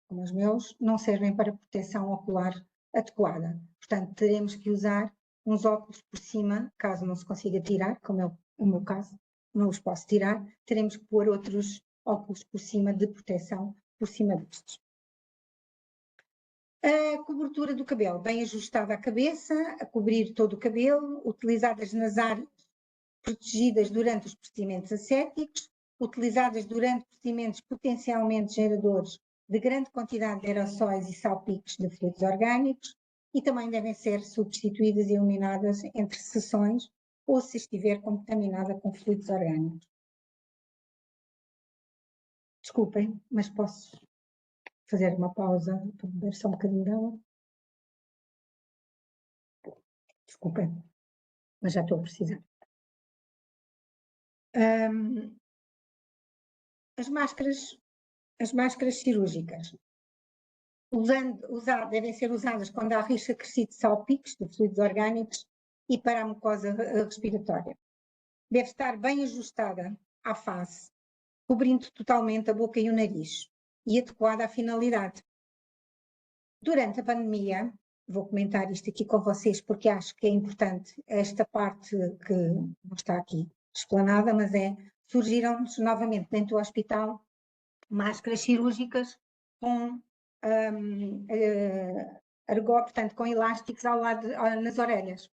como os meus, não servem para proteção ocular adequada. Portanto, teremos que usar uns óculos por cima, caso não se consiga tirar, como é o meu caso, não os posso tirar, teremos que pôr outros óculos por cima de proteção, por cima destes. A cobertura do cabelo, bem ajustada à cabeça, a cobrir todo o cabelo, utilizadas nas áreas protegidas durante os procedimentos ascéticos, utilizadas durante procedimentos potencialmente geradores de grande quantidade de aerossóis e salpicos de fluidos orgânicos, e também devem ser substituídas e eliminadas entre sessões ou se estiver contaminada com fluidos orgânicos. Desculpem, mas posso fazer uma pausa para beber só um bocadinho de água? Desculpem, mas já estou a precisar. As máscaras cirúrgicas devem ser usadas quando há risco acrescido de salpicos de fluidos orgânicos e para a mucosa respiratória. Deve estar bem ajustada à face, cobrindo totalmente a boca e o nariz, e adequada à finalidade. Durante a pandemia, vou comentar isto aqui com vocês porque acho que é importante esta parte que não está aqui explanada, mas surgiram-nos novamente dentro do hospital máscaras cirúrgicas com portanto, com elásticos ao lado, nas orelhas.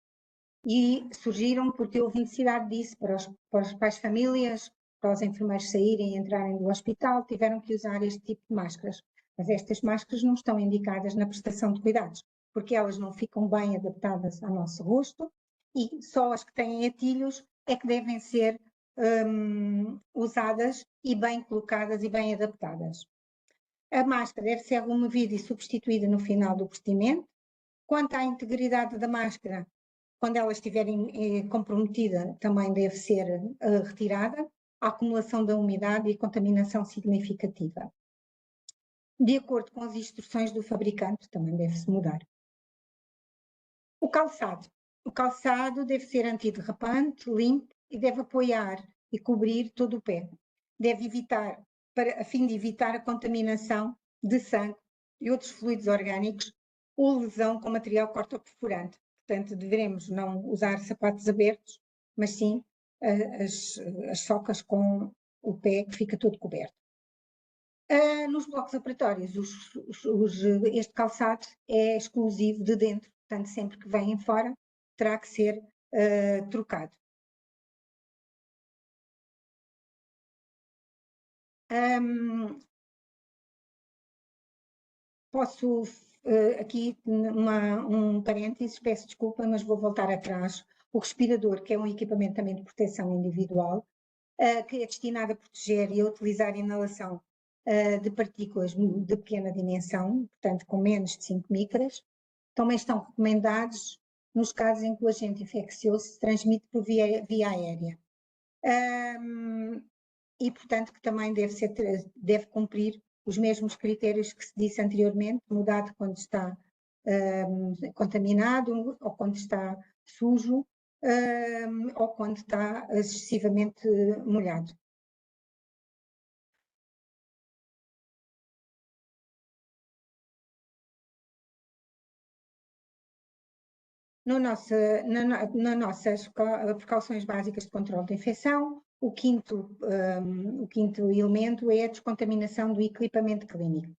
E surgiram porque houve necessidade disso para as famílias, para os enfermeiros saírem e entrarem do hospital, tiveram que usar este tipo de máscaras. Mas estas máscaras não estão indicadas na prestação de cuidados, porque elas não ficam bem adaptadas ao nosso rosto e só as que têm atilhos é que devem ser usadas e bem colocadas e bem adaptadas. A máscara deve ser removida e substituída no final do procedimento. Quanto à integridade da máscara, quando ela estiver comprometida, também deve ser retirada. A acumulação da umidade e contaminação significativa. De acordo com as instruções do fabricante, também deve-se mudar. O calçado. O calçado deve ser antiderrapante, limpo e deve apoiar e cobrir todo o pé. Deve evitar, a fim de evitar a contaminação de sangue e outros fluidos orgânicos ou lesão com material cortoperforante. Portanto, devemos não usar sapatos abertos, mas sim as socas com o pé que fica todo coberto. Nos blocos operatórios, este calçado é exclusivo de dentro, portanto, sempre que vêm fora, terá que ser trocado. Posso, aqui um parênteses, peço desculpa, mas vou voltar atrás. O respirador, que é um equipamento também de proteção individual, que é destinado a proteger e a utilizar a inalação de partículas de pequena dimensão, portanto com menos de 5 micras, também estão recomendados nos casos em que o agente infeccioso se transmite por via aérea. E, portanto, que também deve cumprir os mesmos critérios que se disse anteriormente, mudado quando está contaminado ou quando está sujo ou quando está excessivamente molhado. Nas nossas precauções básicas de controle de infecção, o quinto elemento é a descontaminação do equipamento clínico.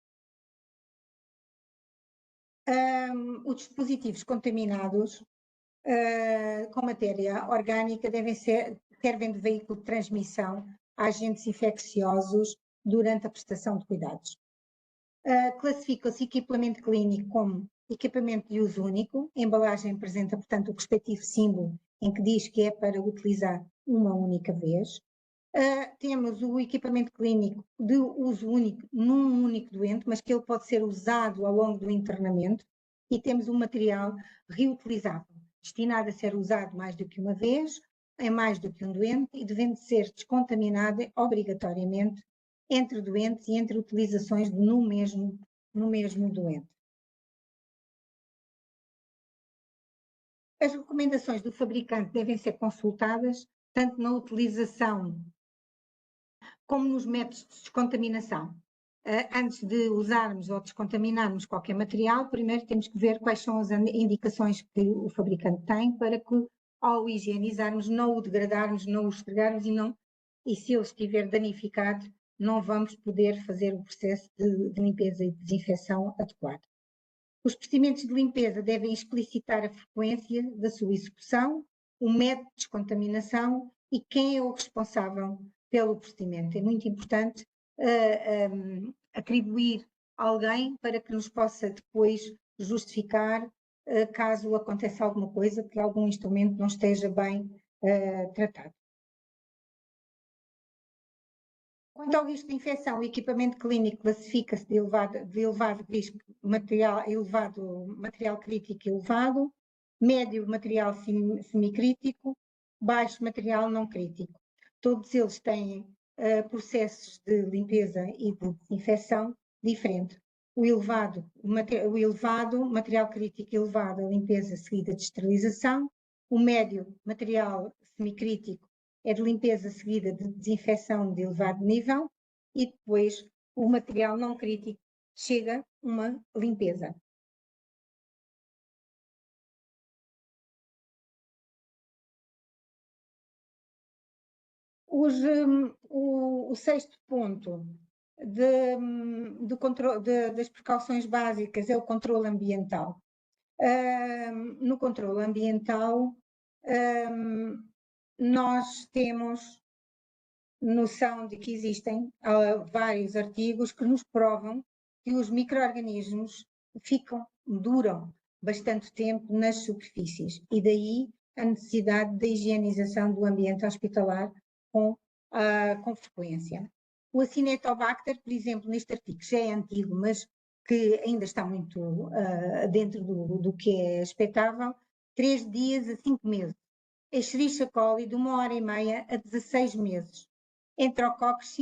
Os dispositivos contaminados com matéria orgânica servem de veículo de transmissão a agentes infecciosos durante a prestação de cuidados. Classifica-se equipamento clínico como equipamento de uso único. A embalagem apresenta, portanto, o respectivo símbolo em que diz que é para utilizar uma única vez. Temos o equipamento clínico de uso único num único doente, mas que ele pode ser usado ao longo do internamento. E temos um material reutilizável, destinado a ser usado mais do que uma vez, em mais do que um doente, e devendo ser descontaminado obrigatoriamente entre doentes e entre utilizações no mesmo doente. As recomendações do fabricante devem ser consultadas tanto na utilização como nos métodos de descontaminação. Antes de usarmos ou descontaminarmos qualquer material, primeiro temos que ver quais são as indicações que o fabricante tem para que, ao higienizarmos, não o degradarmos, não o estragarmos e se ele estiver danificado, não vamos poder fazer o processo de limpeza e desinfecção adequado. Os procedimentos de limpeza devem explicitar a frequência da sua execução, o método de descontaminação e quem é o responsável pelo procedimento. É muito importante atribuir alguém para que nos possa depois justificar caso aconteça alguma coisa, que algum instrumento não esteja bem tratado. Quanto ao risco de infecção, o equipamento clínico classifica-se de elevado risco, elevado material crítico elevado, médio material semicrítico, baixo material não crítico. Todos eles têm processos de limpeza e de desinfecção diferentes. O elevado material crítico elevado, a limpeza seguida de esterilização. O médio material semicrítico é de limpeza seguida de desinfecção de elevado nível e depois o material não crítico chega uma limpeza. O sexto ponto das precauções básicas é o controle ambiental. No controle ambiental, nós temos noção de que existem vários artigos que nos provam que os micro-organismos duram bastante tempo nas superfícies, e daí a necessidade da higienização do ambiente hospitalar com frequência. O Acinetobacter, por exemplo, neste artigo já é antigo, mas que ainda está muito dentro do que é expectável, 3 dias a 5 meses. Escherichia coli de 1h30 a 16 meses. Enterococos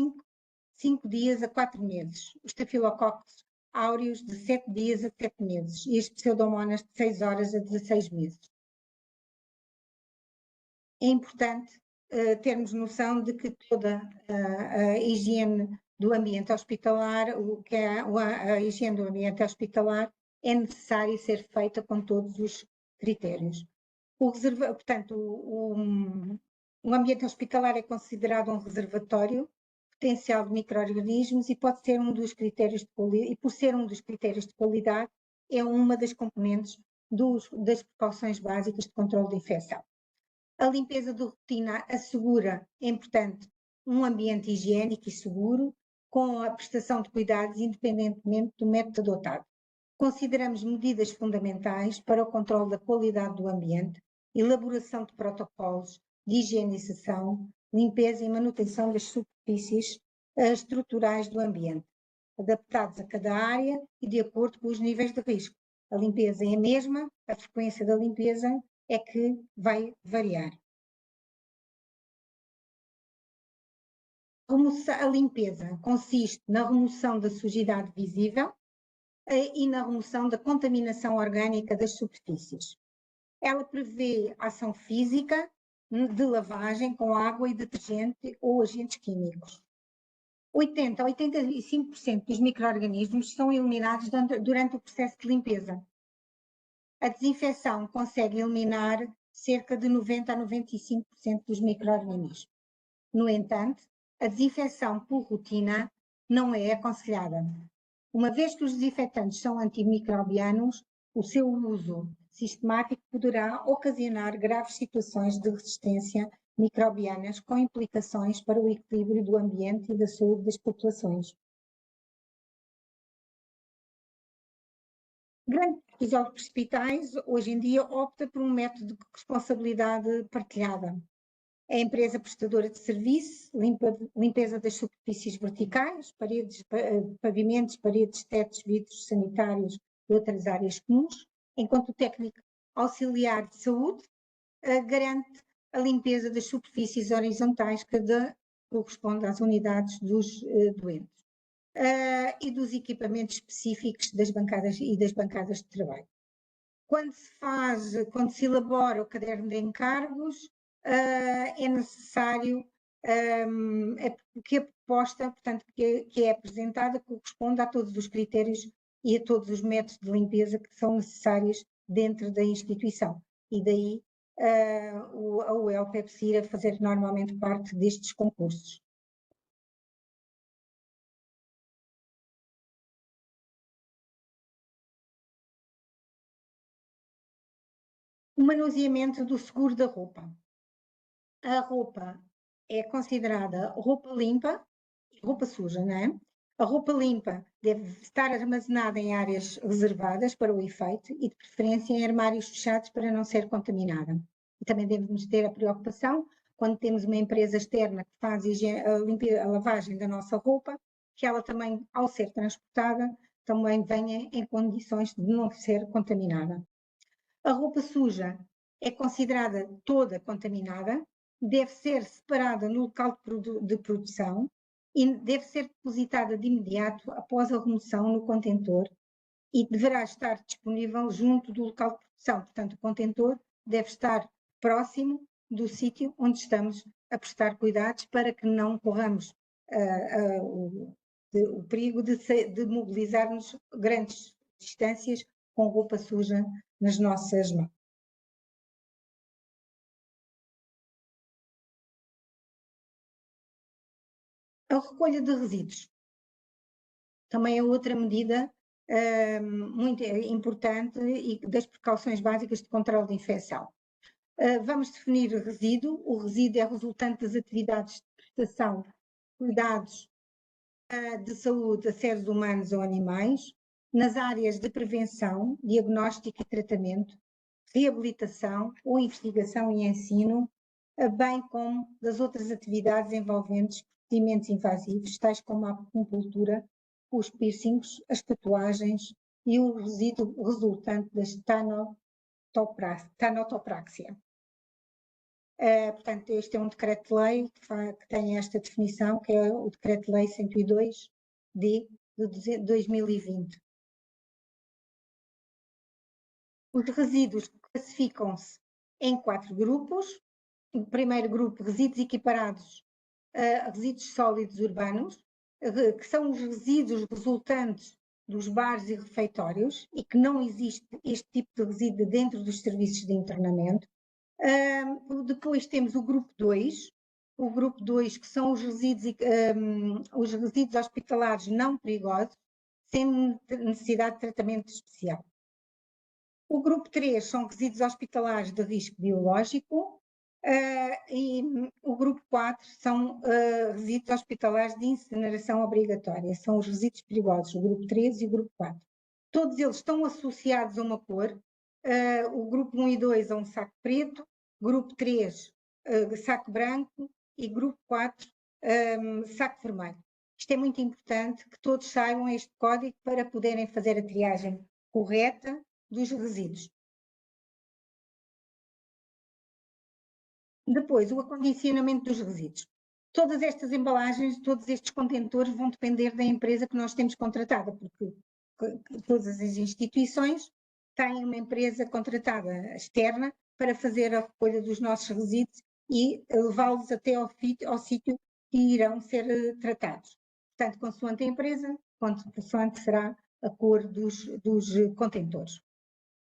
5 dias a 4 meses. Os estafilococos áureos de 7 dias a 7 meses. E as pseudomonas de 6 horas a 16 meses. É importante termos noção de que toda a higiene do ambiente hospitalar, a higiene do ambiente hospitalar é necessária ser feita com todos os critérios. Portanto, o ambiente hospitalar é considerado um reservatório potencial de micro-organismos e pode ser um dos critérios de qualidade, e por ser um dos critérios de qualidade, é uma das componentes das precauções básicas de controle de infecção. A limpeza de rotina assegura, é importante, um ambiente higiênico e seguro, com a prestação de cuidados independentemente do método adotado. Consideramos medidas fundamentais para o controle da qualidade do ambiente, elaboração de protocolos de higienização, limpeza e manutenção das superfícies estruturais do ambiente, adaptados a cada área e de acordo com os níveis de risco. A limpeza é a mesma, a frequência da limpeza é que vai variar. A limpeza consiste na remoção da sujidade visível e na remoção da contaminação orgânica das superfícies. Ela prevê ação física de lavagem com água e detergente ou agentes químicos. 80 a 85% dos micro-organismos são eliminados durante o processo de limpeza. A desinfecção consegue eliminar cerca de 90 a 95% dos micro-organismos. No entanto, a desinfecção por rotina não é aconselhada. Uma vez que os desinfetantes são antimicrobianos, o seu uso sistemático poderá ocasionar graves situações de resistência microbianas com implicações para o equilíbrio do ambiente e da saúde das populações. Grande parte dos hospitais, hoje em dia, opta por um método de responsabilidade partilhada. A empresa prestadora de serviço, limpeza das superfícies verticais, pavimentos, paredes, tetos, vidros sanitários e outras áreas comuns, enquanto o técnico auxiliar de saúde garante a limpeza das superfícies horizontais que corresponde às unidades dos doentes e dos equipamentos específicos das bancadas e das bancadas de trabalho. Quando se elabora o caderno de encargos, é necessário que a proposta, portanto, que é apresentada corresponda a todos os critérios e a todos os métodos de limpeza que são necessários dentro da instituição. E daí a UEL-PEPS ir a fazer normalmente parte destes concursos. O manuseamento do seguro da roupa. A roupa é considerada roupa limpa e roupa suja, não é? A roupa limpa deve estar armazenada em áreas reservadas para o efeito e, de preferência, em armários fechados para não ser contaminada. E também devemos ter a preocupação, quando temos uma empresa externa que faz a lavagem da nossa roupa, que ela também, ao ser transportada, também venha em condições de não ser contaminada. A roupa suja é considerada toda contaminada, deve ser separada no local de produção e deve ser depositada de imediato após a remoção no contentor e deverá estar disponível junto do local de produção. Portanto, o contentor deve estar próximo do sítio onde estamos a prestar cuidados para que não corramos o perigo de mobilizarmos grandes distâncias com roupa suja nas nossas mãos. A recolha de resíduos também é outra medida muito importante e das precauções básicas de controle de infecção. Vamos definir o resíduo. O resíduo é resultante das atividades de prestação, cuidados de saúde a seres humanos ou animais, nas áreas de prevenção, diagnóstico e tratamento, reabilitação ou investigação e ensino, bem como das outras atividades envolventes procedimentos invasivos, tais como a acupuntura, os piercings, as tatuagens e o resíduo resultante da tanotopraxia. Portanto, este é um decreto-lei que tem esta definição, que é o decreto-lei 102-D de 2020. Os resíduos classificam-se em 4 grupos. O primeiro grupo, resíduos equiparados a resíduos sólidos urbanos, que são os resíduos resultantes dos bares e refeitórios, e que não existe este tipo de resíduo dentro dos serviços de internamento. Depois temos o grupo 2, que são os resíduos hospitalares não perigosos, sem necessidade de tratamento especial. O grupo 3 são resíduos hospitalares de risco biológico, e o grupo 4 são resíduos hospitalares de incineração obrigatória, são os resíduos perigosos, o grupo 3 e o grupo 4. Todos eles estão associados a uma cor, o grupo 1 e 2 a um saco preto, grupo 3 saco branco e grupo 4 saco vermelho. Isto é muito importante que todos saibam este código para poderem fazer a triagem correta dos resíduos. Depois, o acondicionamento dos resíduos. Todas estas embalagens, todos estes contentores vão depender da empresa que nós temos contratada, porque todas as instituições têm uma empresa contratada externa para fazer a recolha dos nossos resíduos e levá-los até ao sítio que irão ser tratados. Portanto, consoante a empresa, consoante será a cor dos contentores.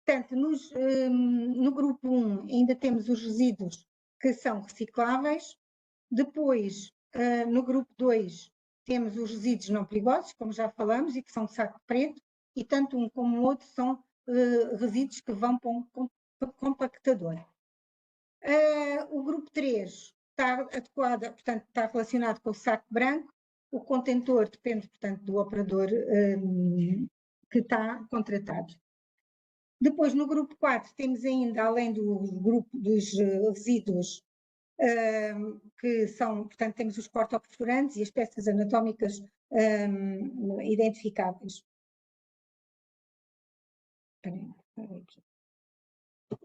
Portanto, no grupo 1 ainda temos os resíduos que são recicláveis. Depois, no grupo 2, temos os resíduos não perigosos, como já falamos, e que são de saco preto, e tanto um como o outro são resíduos que vão para um compactador. O grupo 3 está adequado, portanto, está relacionado com o saco branco. O contentor depende, portanto, do operador que está contratado. Depois, no grupo 4, temos ainda, além do grupo dos resíduos, que são, portanto, temos os cortoperfurantes e as peças anatómicas identificáveis.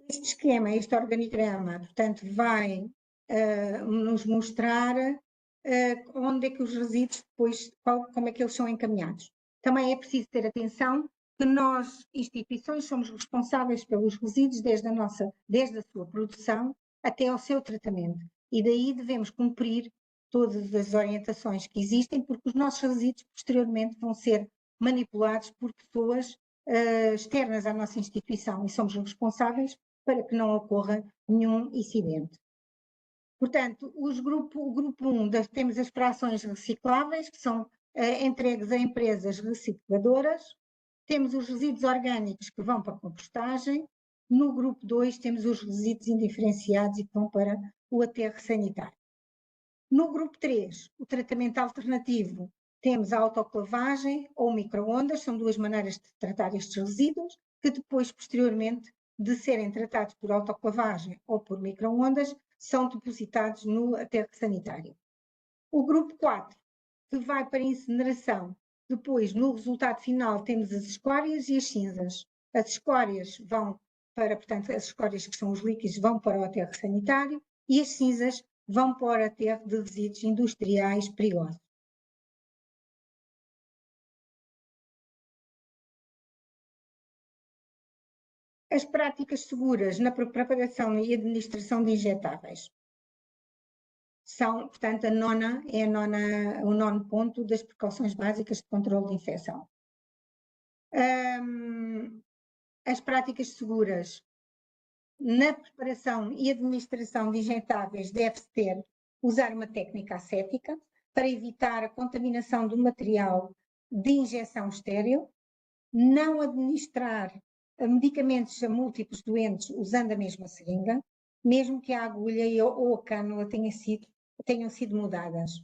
Este esquema, este organigrama, portanto, vai nos mostrar onde é que os resíduos depois, como é que eles são encaminhados. Também é preciso ter atenção que nós, instituições, somos responsáveis pelos resíduos desde a sua produção até ao seu tratamento. E daí devemos cumprir todas as orientações que existem, porque os nossos resíduos posteriormente vão ser manipulados por pessoas externas à nossa instituição e somos responsáveis para que não ocorra nenhum incidente. Portanto, o grupo 1, temos as frações recicláveis, que são entregues a empresas recicladoras. Temos os resíduos orgânicos que vão para a compostagem. No grupo 2 temos os resíduos indiferenciados e que vão para o aterro sanitário. No grupo 3, o tratamento alternativo, temos a autoclavagem ou micro-ondas, são duas maneiras de tratar estes resíduos, que depois, posteriormente, de serem tratados por autoclavagem ou por micro-ondas, são depositados no aterro sanitário. O grupo 4, que vai para a incineração, depois, no resultado final, temos as escórias e as cinzas. As escórias vão para, portanto, as escórias que são os líquidos vão para o aterro sanitário e as cinzas vão para o aterro de resíduos industriais perigosos. As práticas seguras na preparação e administração de injetáveis são, portanto, o nono ponto das precauções básicas de controle de infecção. As práticas seguras na preparação e administração de injetáveis deve-se usar uma técnica ascética. para evitar a contaminação do material de injeção estéril, não administrar medicamentos a múltiplos doentes usando a mesma seringa, mesmo que a agulha ou a cânula tenham sido mudadas.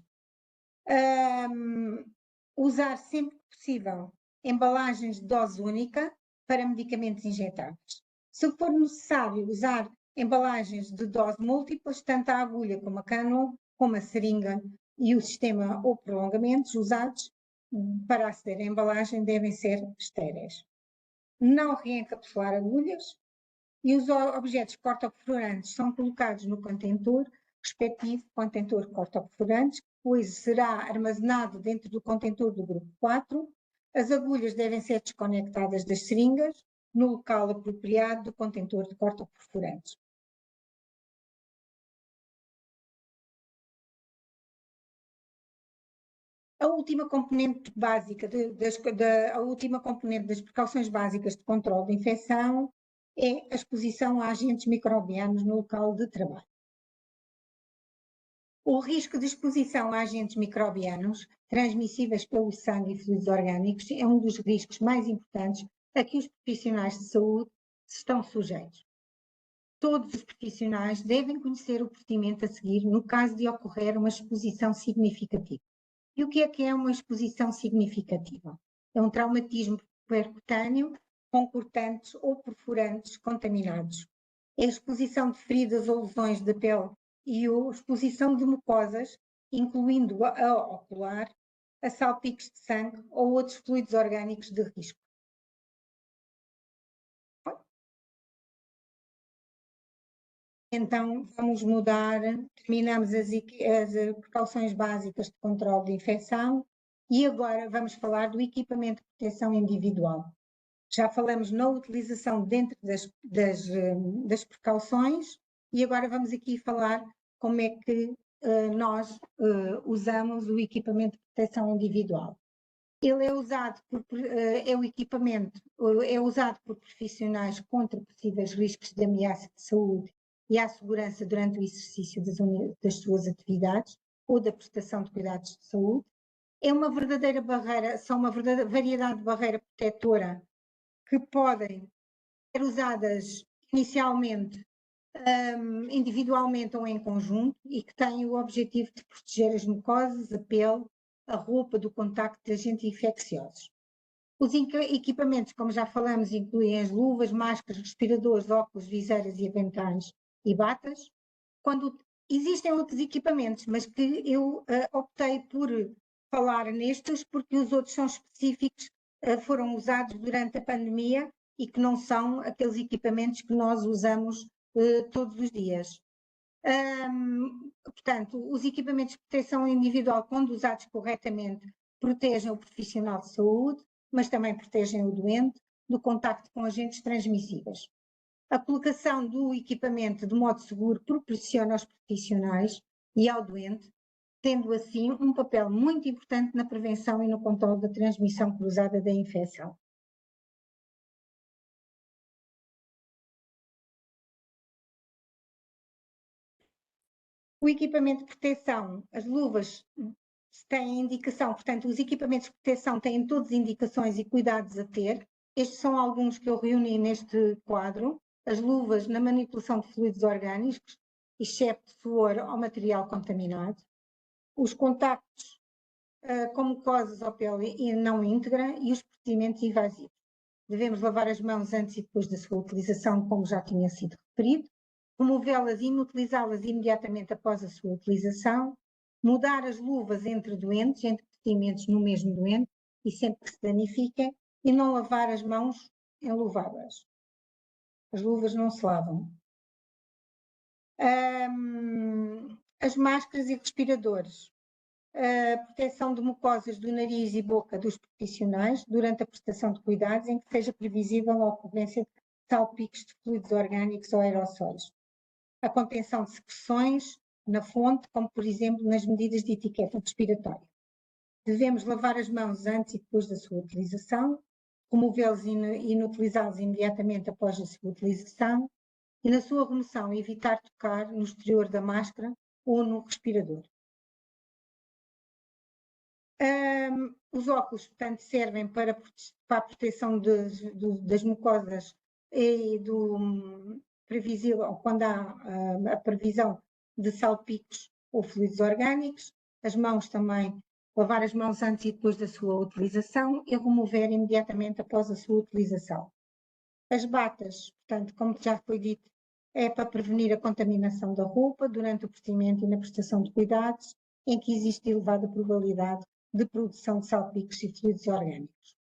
Usar sempre que possível embalagens de dose única para medicamentos injetáveis. Se for necessário usar embalagens de dose múltiplas, tanto a agulha como a cânula, como a seringa e o sistema ou prolongamentos usados para aceder à embalagem devem ser estéreis. Não reencapsular agulhas e os objetos cortoperfurantes são colocados no contentor respectivo, contentor cortoperfurantes, que depois será armazenado dentro do contentor do grupo 4. As agulhas devem ser desconectadas das seringas no local apropriado do contentor de cortoperfurantes. A última componente básica a última componente das precauções básicas de controle de infecção é a exposição a agentes microbianos no local de trabalho. O risco de exposição a agentes microbianos transmissíveis pelo sangue e fluidos orgânicos é um dos riscos mais importantes a que os profissionais de saúde estão sujeitos. Todos os profissionais devem conhecer o procedimento a seguir no caso de ocorrer uma exposição significativa. E o que é uma exposição significativa? É um traumatismo percutâneo com cortantes ou perfurantes contaminados. É a exposição de feridas ou lesões da pele e a exposição de mucosas, incluindo a ocular, a salpicos de sangue ou outros fluidos orgânicos de risco. Então, vamos mudar, terminamos as precauções básicas de controle de infecção e agora vamos falar do equipamento de proteção individual. Já falamos na utilização dentro das precauções e agora vamos aqui falar como é que nós usamos o equipamento de proteção individual. Ele é usado é usado por profissionais contra possíveis riscos de ameaça de saúde e à segurança durante o exercício das suas atividades ou da prestação de cuidados de saúde. É uma verdadeira barreira, são uma verdadeira variedade de barreira protetora que podem ser usadas inicialmente individualmente ou em conjunto e que têm o objetivo de proteger as mucosas, a pele, a roupa do contacto de agentes infecciosos. Os equipamentos, como já falamos, incluem as luvas, máscaras, respiradores, óculos, viseiras e aventais e batas. Quando existem outros equipamentos, mas que eu optei por falar nestes porque os outros são específicos, foram usados durante a pandemia e que não são aqueles equipamentos que nós usamos todos os dias. Portanto, os equipamentos de proteção individual, quando usados corretamente, protegem o profissional de saúde, mas também protegem o doente do contacto com agentes transmissíveis. A colocação do equipamento de modo seguro proporciona aos profissionais e ao doente, tendo assim um papel muito importante na prevenção e no controle da transmissão cruzada da infecção. O equipamento de proteção, as luvas têm indicação, portanto, os equipamentos de proteção têm todas indicações e cuidados a ter. Estes são alguns que eu reuni neste quadro. As luvas na manipulação de fluidos orgânicos, excepto suor ou material contaminado. Os contactos com mucosas ou pele não íntegra e os procedimentos invasivos. Devemos lavar as mãos antes e depois da sua utilização, como já tinha sido referido. Removê-las e inutilizá-las imediatamente após a sua utilização, mudar as luvas entre doentes, entre procedimentos no mesmo doente e sempre que se danifiquem, e não lavar as mãos enluvadas. As luvas não se lavam. As máscaras e respiradores. A proteção de mucosas do nariz e boca dos profissionais durante a prestação de cuidados em que seja previsível a ocorrência de salpicos de fluidos orgânicos ou aerossóis. A contenção de secreções na fonte, como por exemplo nas medidas de etiqueta respiratória. Devemos lavar as mãos antes e depois da sua utilização, removê-los e inutilizá-los imediatamente após a sua utilização e na sua remoção evitar tocar no exterior da máscara ou no respirador. Os óculos, portanto, servem para a proteção das mucosas e do previsível, quando há a previsão de salpicos ou fluidos orgânicos. As mãos também, lavar as mãos antes e depois da sua utilização e remover imediatamente após a sua utilização. As batas, portanto, como já foi dito, é para prevenir a contaminação da roupa durante o procedimento e na prestação de cuidados, em que existe elevada probabilidade de produção de salpicos e fluidos orgânicos.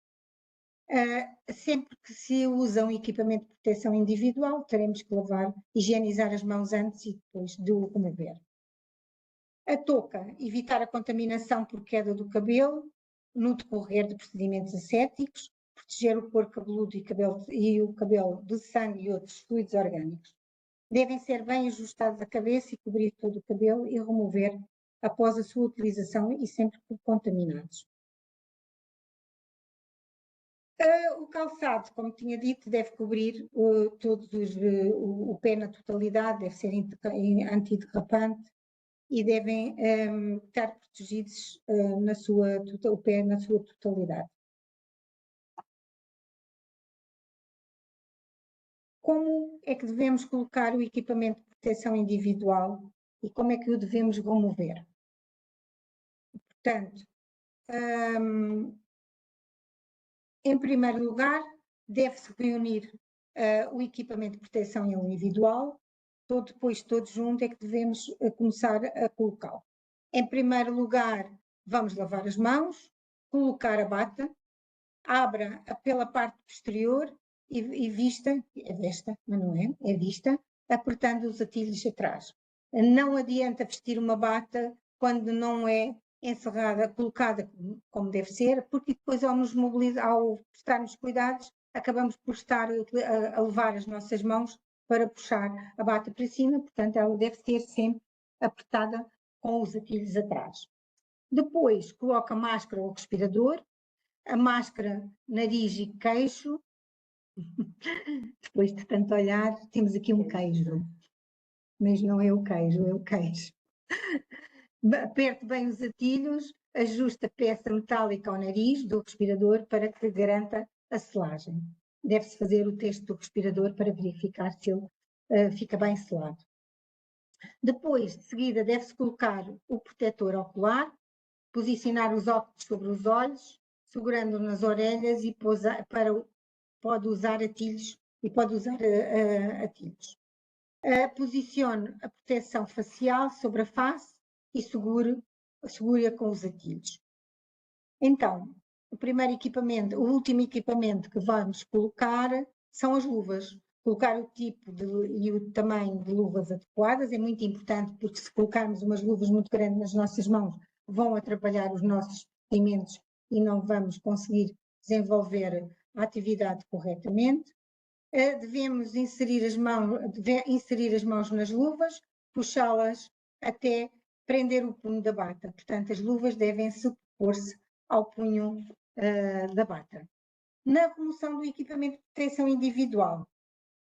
Sempre que se usa um equipamento de proteção individual, teremos que lavar, higienizar as mãos antes e depois de o remover. A touca, evitar a contaminação por queda do cabelo no decorrer de procedimentos ascéticos, proteger o couro cabeludo e o cabelo do sangue e outros fluidos orgânicos. Devem ser bem ajustados à cabeça e cobrir todo o cabelo e remover após a sua utilização e sempre contaminados. O calçado, como tinha dito, deve cobrir o pé na totalidade, deve ser antiderrapante e devem estar protegidos o pé na sua totalidade. Como é que devemos colocar o equipamento de proteção individual e como é que o devemos remover? Portanto, em primeiro lugar, deve-se reunir o equipamento de proteção individual, depois todos juntos é que devemos começar a colocá-lo. Em primeiro lugar, vamos lavar as mãos, colocar a bata, abra pela parte posterior e vista, mas não é, é vista, apertando os atilhos atrás. Não adianta vestir uma bata quando não é encerrada, colocada como deve ser, porque depois ao prestarmos cuidados, acabamos por estar a levar as nossas mãos para puxar a bata para cima, portanto ela deve ser sempre apertada com os atilhos atrás. Depois coloca a máscara ou respirador, a máscara, nariz e queixo. Depois de tanto olhar, temos aqui um queijo, mas não é o queijo, é o queijo. Aperte bem os atilhos, ajuste a peça metálica ao nariz do respirador para que garanta a selagem. Deve-se fazer o teste do respirador para verificar se ele fica bem selado. Depois, de seguida, deve-se colocar o protetor ocular, posicionar os óculos sobre os olhos, segurando nas orelhas e pode usar atilhos e pode usar atilhos. Posicione a proteção facial sobre a face e segure-a com os atilhos. Então, o último equipamento que vamos colocar são as luvas. Colocar o tipo e o tamanho de luvas adequadas é muito importante, porque se colocarmos umas luvas muito grandes nas nossas mãos, vão atrapalhar os nossos movimentos e não vamos conseguir desenvolver a atividade corretamente. Devemos inserir as mãos nas luvas, puxá-las até prender o punho da bata. Portanto, as luvas devem superpor-se ao punho da bata. Na remoção do equipamento de proteção individual,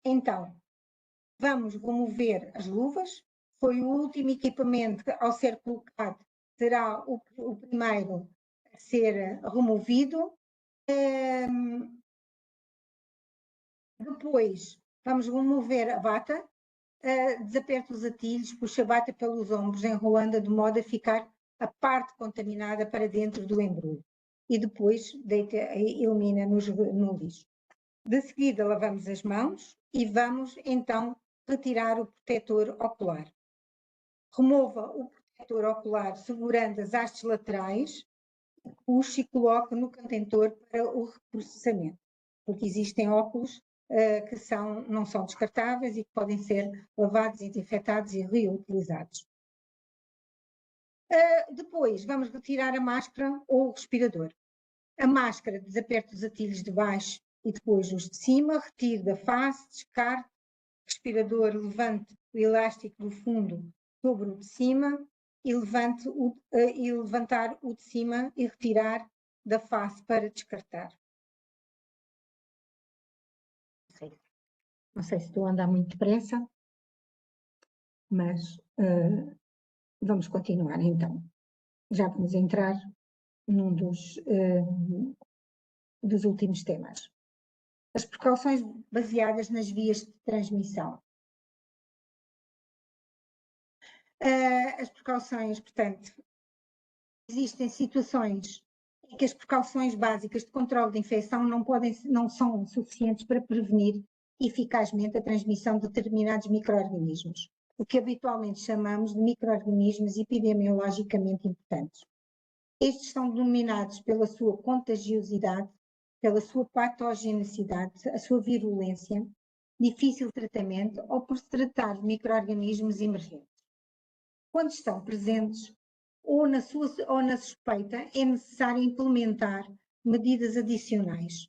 então, vamos remover as luvas. Foi o último equipamento que, ao ser colocado, será o primeiro a ser removido. Depois, vamos remover a bata, desaperte os atilhos, puxa a bata pelos ombros, enrolando-a de modo a ficar a parte contaminada para dentro do embrulho. E depois elimina no lixo. De seguida, lavamos as mãos e vamos, então, retirar o protetor ocular. Remova o protetor ocular segurando as hastes laterais, puxe e coloque no contentor para o reprocessamento, porque existem óculos que não são descartáveis e que podem ser lavados, desinfetados e reutilizados. Depois, vamos retirar a máscara ou o respirador. A máscara, desaperte os atilhos de baixo e depois os de cima, retire da face, descarte, respirador, levante o elástico do fundo sobre o de cima e levantar o de cima e retirar da face para descartar. Não sei se estou a andar muito depressa, mas vamos continuar então. Já vamos entrar num dos últimos temas. As precauções baseadas nas vias de transmissão. As precauções, portanto, existem situações em que as precauções básicas de controle de infecção não são suficientes para prevenir eficazmente a transmissão de determinados micro-organismos, o que habitualmente chamamos de micro-organismos epidemiologicamente importantes. Estes são denominados pela sua contagiosidade, pela sua patogenicidade, a sua virulência, difícil tratamento ou por se tratar de micro-organismos emergentes. Quando estão presentes ou na suspeita, é necessário implementar medidas adicionais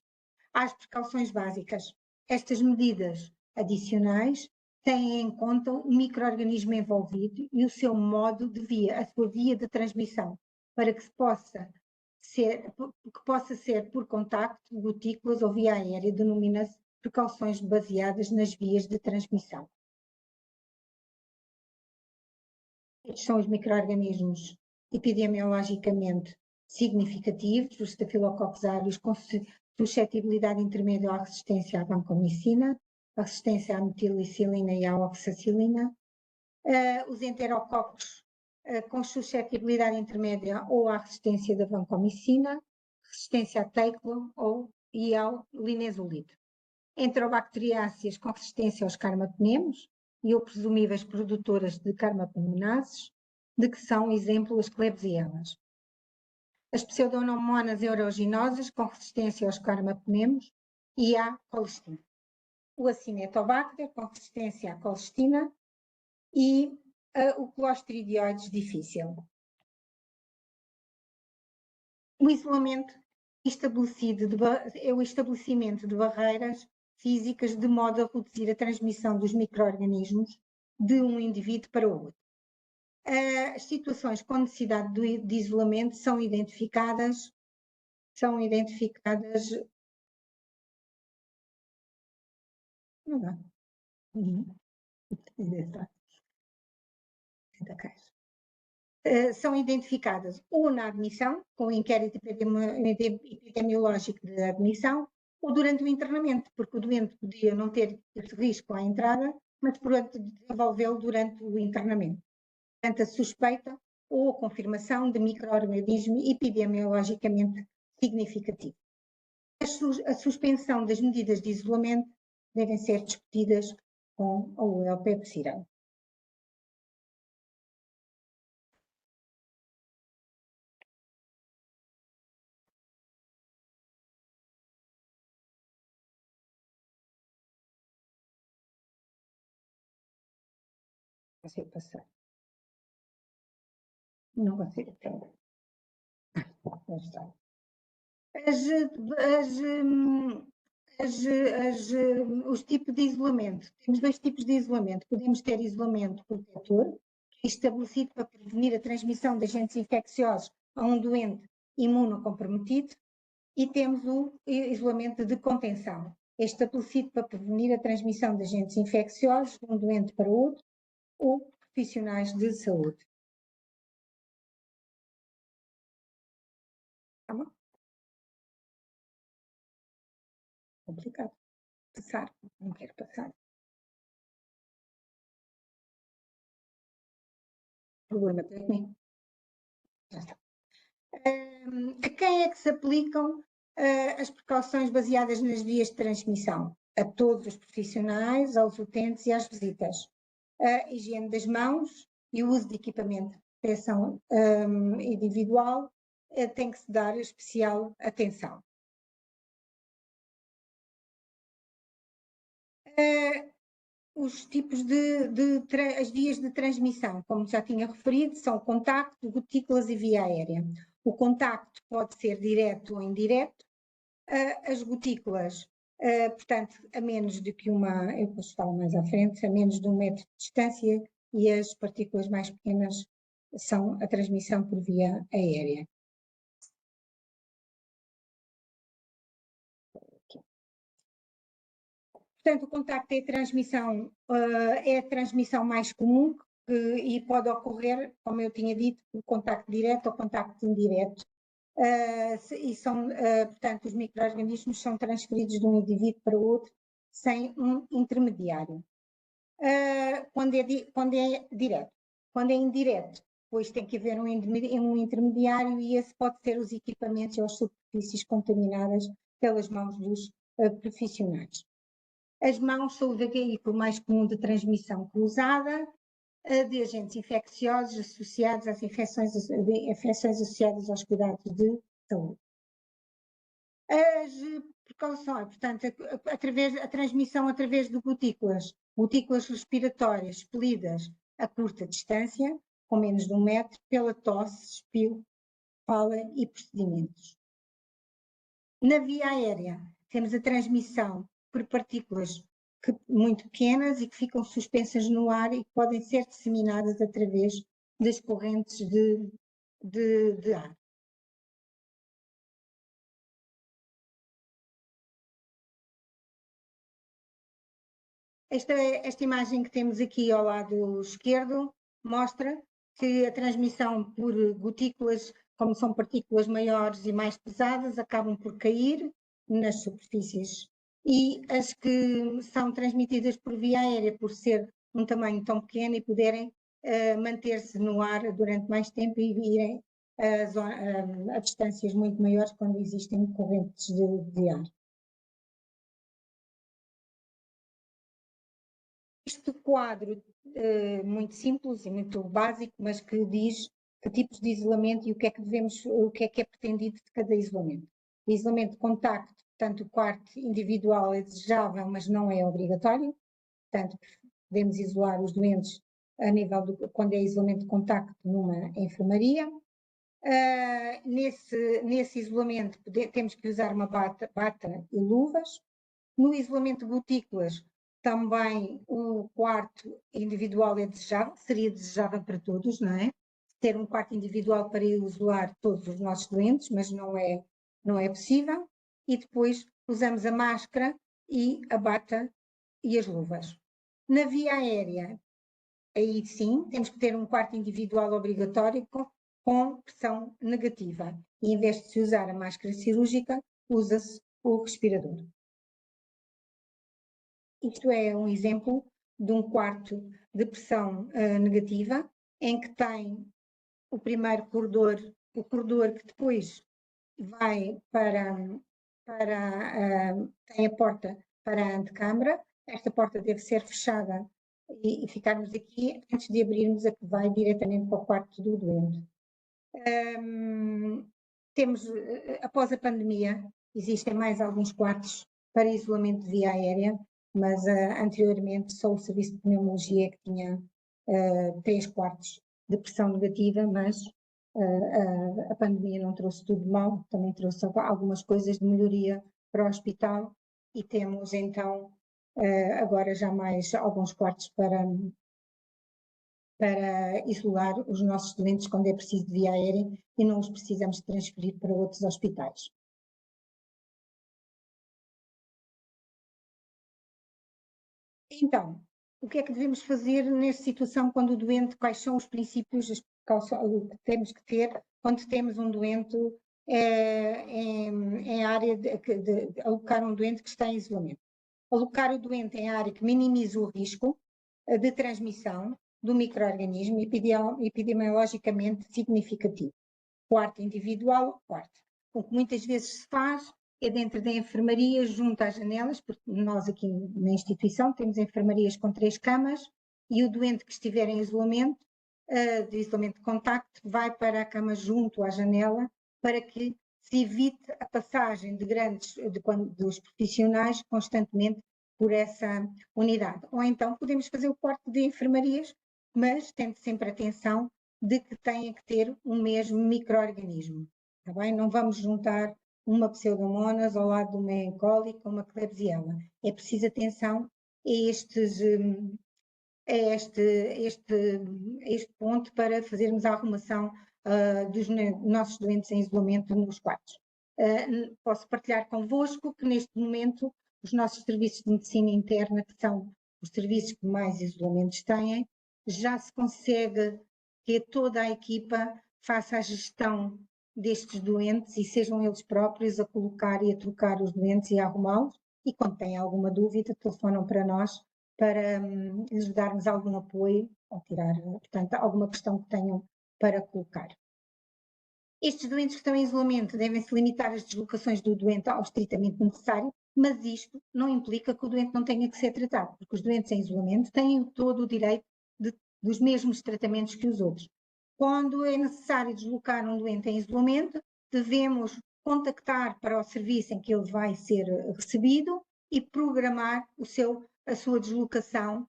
às precauções básicas. Estas medidas adicionais têm em conta o micro-organismo envolvido e o seu modo de via, a sua via de transmissão, para que possa ser por contacto, gotículas ou via aérea, denomina-se precauções baseadas nas vias de transmissão. Estes são os micro-organismos epidemiologicamente significativos, os estafilococcus aureus com suscetibilidade intermédia à resistência à vancomicina, à resistência à metilicilina e à oxacilina, os enterococos com suscetibilidade intermédia ou à resistência da vancomicina, resistência à teiclo e ao linezolide. Enterobacteriáceas com resistência aos carbapenemos e ou presumíveis produtoras de carbapenemases, de que são exemplo as klebsiellas. As pseudomonas aeruginosas com resistência aos carbapenemos e à colestina. O Acinetobacter com resistência à colestina e o Clostridioides difficile. O isolamento estabelecido é o estabelecimento de barreiras físicas de modo a reduzir a transmissão dos micro-organismos de um indivíduo para o outro. As situações com necessidade de isolamento são identificadas não dá. São identificadas ou na admissão, com o inquérito epidemiológico de admissão, ou durante o internamento, porque o doente podia não ter risco à entrada, mas desenvolvê-lo durante o internamento. Portanto, a suspeita ou a confirmação de micro-organismo epidemiologicamente significativo. A suspensão das medidas de isolamento devem ser discutidas com a UEL-PEPSIRA. Consigo passar. Não consigo. Não está. Os tipos de isolamento. Temos dois tipos de isolamento. Podemos ter isolamento protetor, estabelecido para prevenir a transmissão de agentes infecciosos a um doente imunocomprometido, e temos o isolamento de contenção. É estabelecido para prevenir a transmissão de agentes infecciosos de um doente para o outro ou profissionais de saúde. Tá bom? Complicado. Passar. Não quero passar. Problema técnico. Já está. A quem é que se aplicam as precauções baseadas nas vias de transmissão? A todos os profissionais, aos utentes e às visitas. A higiene das mãos e o uso de equipamento de proteção individual tem que se dar especial atenção. Os tipos as vias de transmissão, como já tinha referido, são contacto, gotículas e via aérea. O contacto pode ser direto ou indireto. As gotículas, portanto, a menos de que eu posso falar mais à frente, a menos de 1 metro de distância, e as partículas mais pequenas são a transmissão por via aérea. Portanto, o contacto é a transmissão mais comum e pode ocorrer, como eu tinha dito, o contacto direto ou contacto indireto. e são, portanto, os micro-organismos são transferidos de um indivíduo para outro sem um intermediário. Quando é direto. Quando é indireto, depois tem que haver um intermediário e esse pode ser os equipamentos ou as superfícies contaminadas pelas mãos dos profissionais. As mãos são o veículo mais comum de transmissão cruzada de agentes infecciosos associados às infecções associadas aos cuidados de saúde. As precauções, portanto, a transmissão através de gotículas respiratórias expelidas a curta distância, com menos de 1 metro, pela tosse, espirro, fala e procedimentos. Na via aérea, temos a transmissão por partículas muito pequenas e que ficam suspensas no ar e que podem ser disseminadas através das correntes de ar. Esta imagem que temos aqui ao lado esquerdo mostra que a transmissão por gotículas, como são partículas maiores e mais pesadas, acabam por cair nas superfícies. E as que são transmitidas por via aérea, por ser um tamanho tão pequeno e poderem manter-se no ar durante mais tempo e irem a distâncias muito maiores quando existem correntes de ar. Este quadro muito simples e muito básico, mas que diz que tipos de isolamento e o que é que é pretendido de cada isolamento. O isolamento de contacto, portanto, o quarto individual é desejável, mas não é obrigatório. Portanto, podemos isolar os doentes a nível quando é isolamento de contacto numa enfermaria. Nesse isolamento temos que usar uma bata e luvas. No isolamento de gotículas, também o quarto individual é desejável, seria desejável para todos, não é? Ter um quarto individual para isolar todos os nossos doentes, mas não é possível. E depois usamos a máscara e a bata e as luvas. Na via aérea, aí sim, temos que ter um quarto individual obrigatório com pressão negativa. E em vez de se usar a máscara cirúrgica, usa-se o respirador. Isto é um exemplo de um quarto de pressão negativa, em que tem o primeiro corredor, o corredor que depois vai tem a porta para a antecâmara. Esta porta deve ser fechada e ficarmos aqui antes de abrirmos a que vai diretamente para o quarto do doente. Temos, após a pandemia, existem mais alguns quartos para isolamento de via aérea, mas anteriormente só o serviço de pneumologia que tinha 3 quartos de pressão negativa, mas a pandemia não trouxe tudo mal, também trouxe algumas coisas de melhoria para o hospital e temos então agora já mais alguns quartos para isolar os nossos doentes quando é preciso de via aérea e não os precisamos de transferir para outros hospitais. Então, o que é que devemos fazer nesta situação quando o doente, quais são os princípios que temos que ter quando temos um doente em área de alocar um doente que está em isolamento? Alocar o doente em área que minimize o risco de transmissão do micro-organismo epidemiologicamente significativo. Quarto individual, quarto. O que muitas vezes se faz é dentro da enfermaria, junto às janelas, porque nós aqui na instituição temos enfermarias com 3 camas e o doente que estiver em isolamento, de isolamento de contacto, vai para a cama junto à janela para que se evite a passagem dos profissionais constantemente por essa unidade. Ou então podemos fazer o quarto de enfermarias, mas tendo sempre atenção de que tenha que ter o mesmo micro-organismo, tá bem? Não vamos juntar uma pseudomonas ao lado de uma E. coli com uma Klebsiella. É preciso atenção a este ponto para fazermos a arrumação dos nossos doentes em isolamento nos quartos. Posso partilhar convosco que neste momento os nossos serviços de medicina interna, que são os serviços que mais isolamentos têm, já se consegue que toda a equipa faça a gestão destes doentes e sejam eles próprios a colocar e a trocar os doentes e a arrumá-los. E quando têm alguma dúvida, telefonam para nós para lhes darmos algum apoio ou tirar, portanto, alguma questão que tenham para colocar. Estes doentes que estão em isolamento devem-se limitar as deslocações do doente ao estritamente necessário, mas isto não implica que o doente não tenha que ser tratado, porque os doentes em isolamento têm todo o direito dos mesmos tratamentos que os outros. Quando é necessário deslocar um doente em isolamento, devemos contactar para o serviço em que ele vai ser recebido e programar a sua deslocação,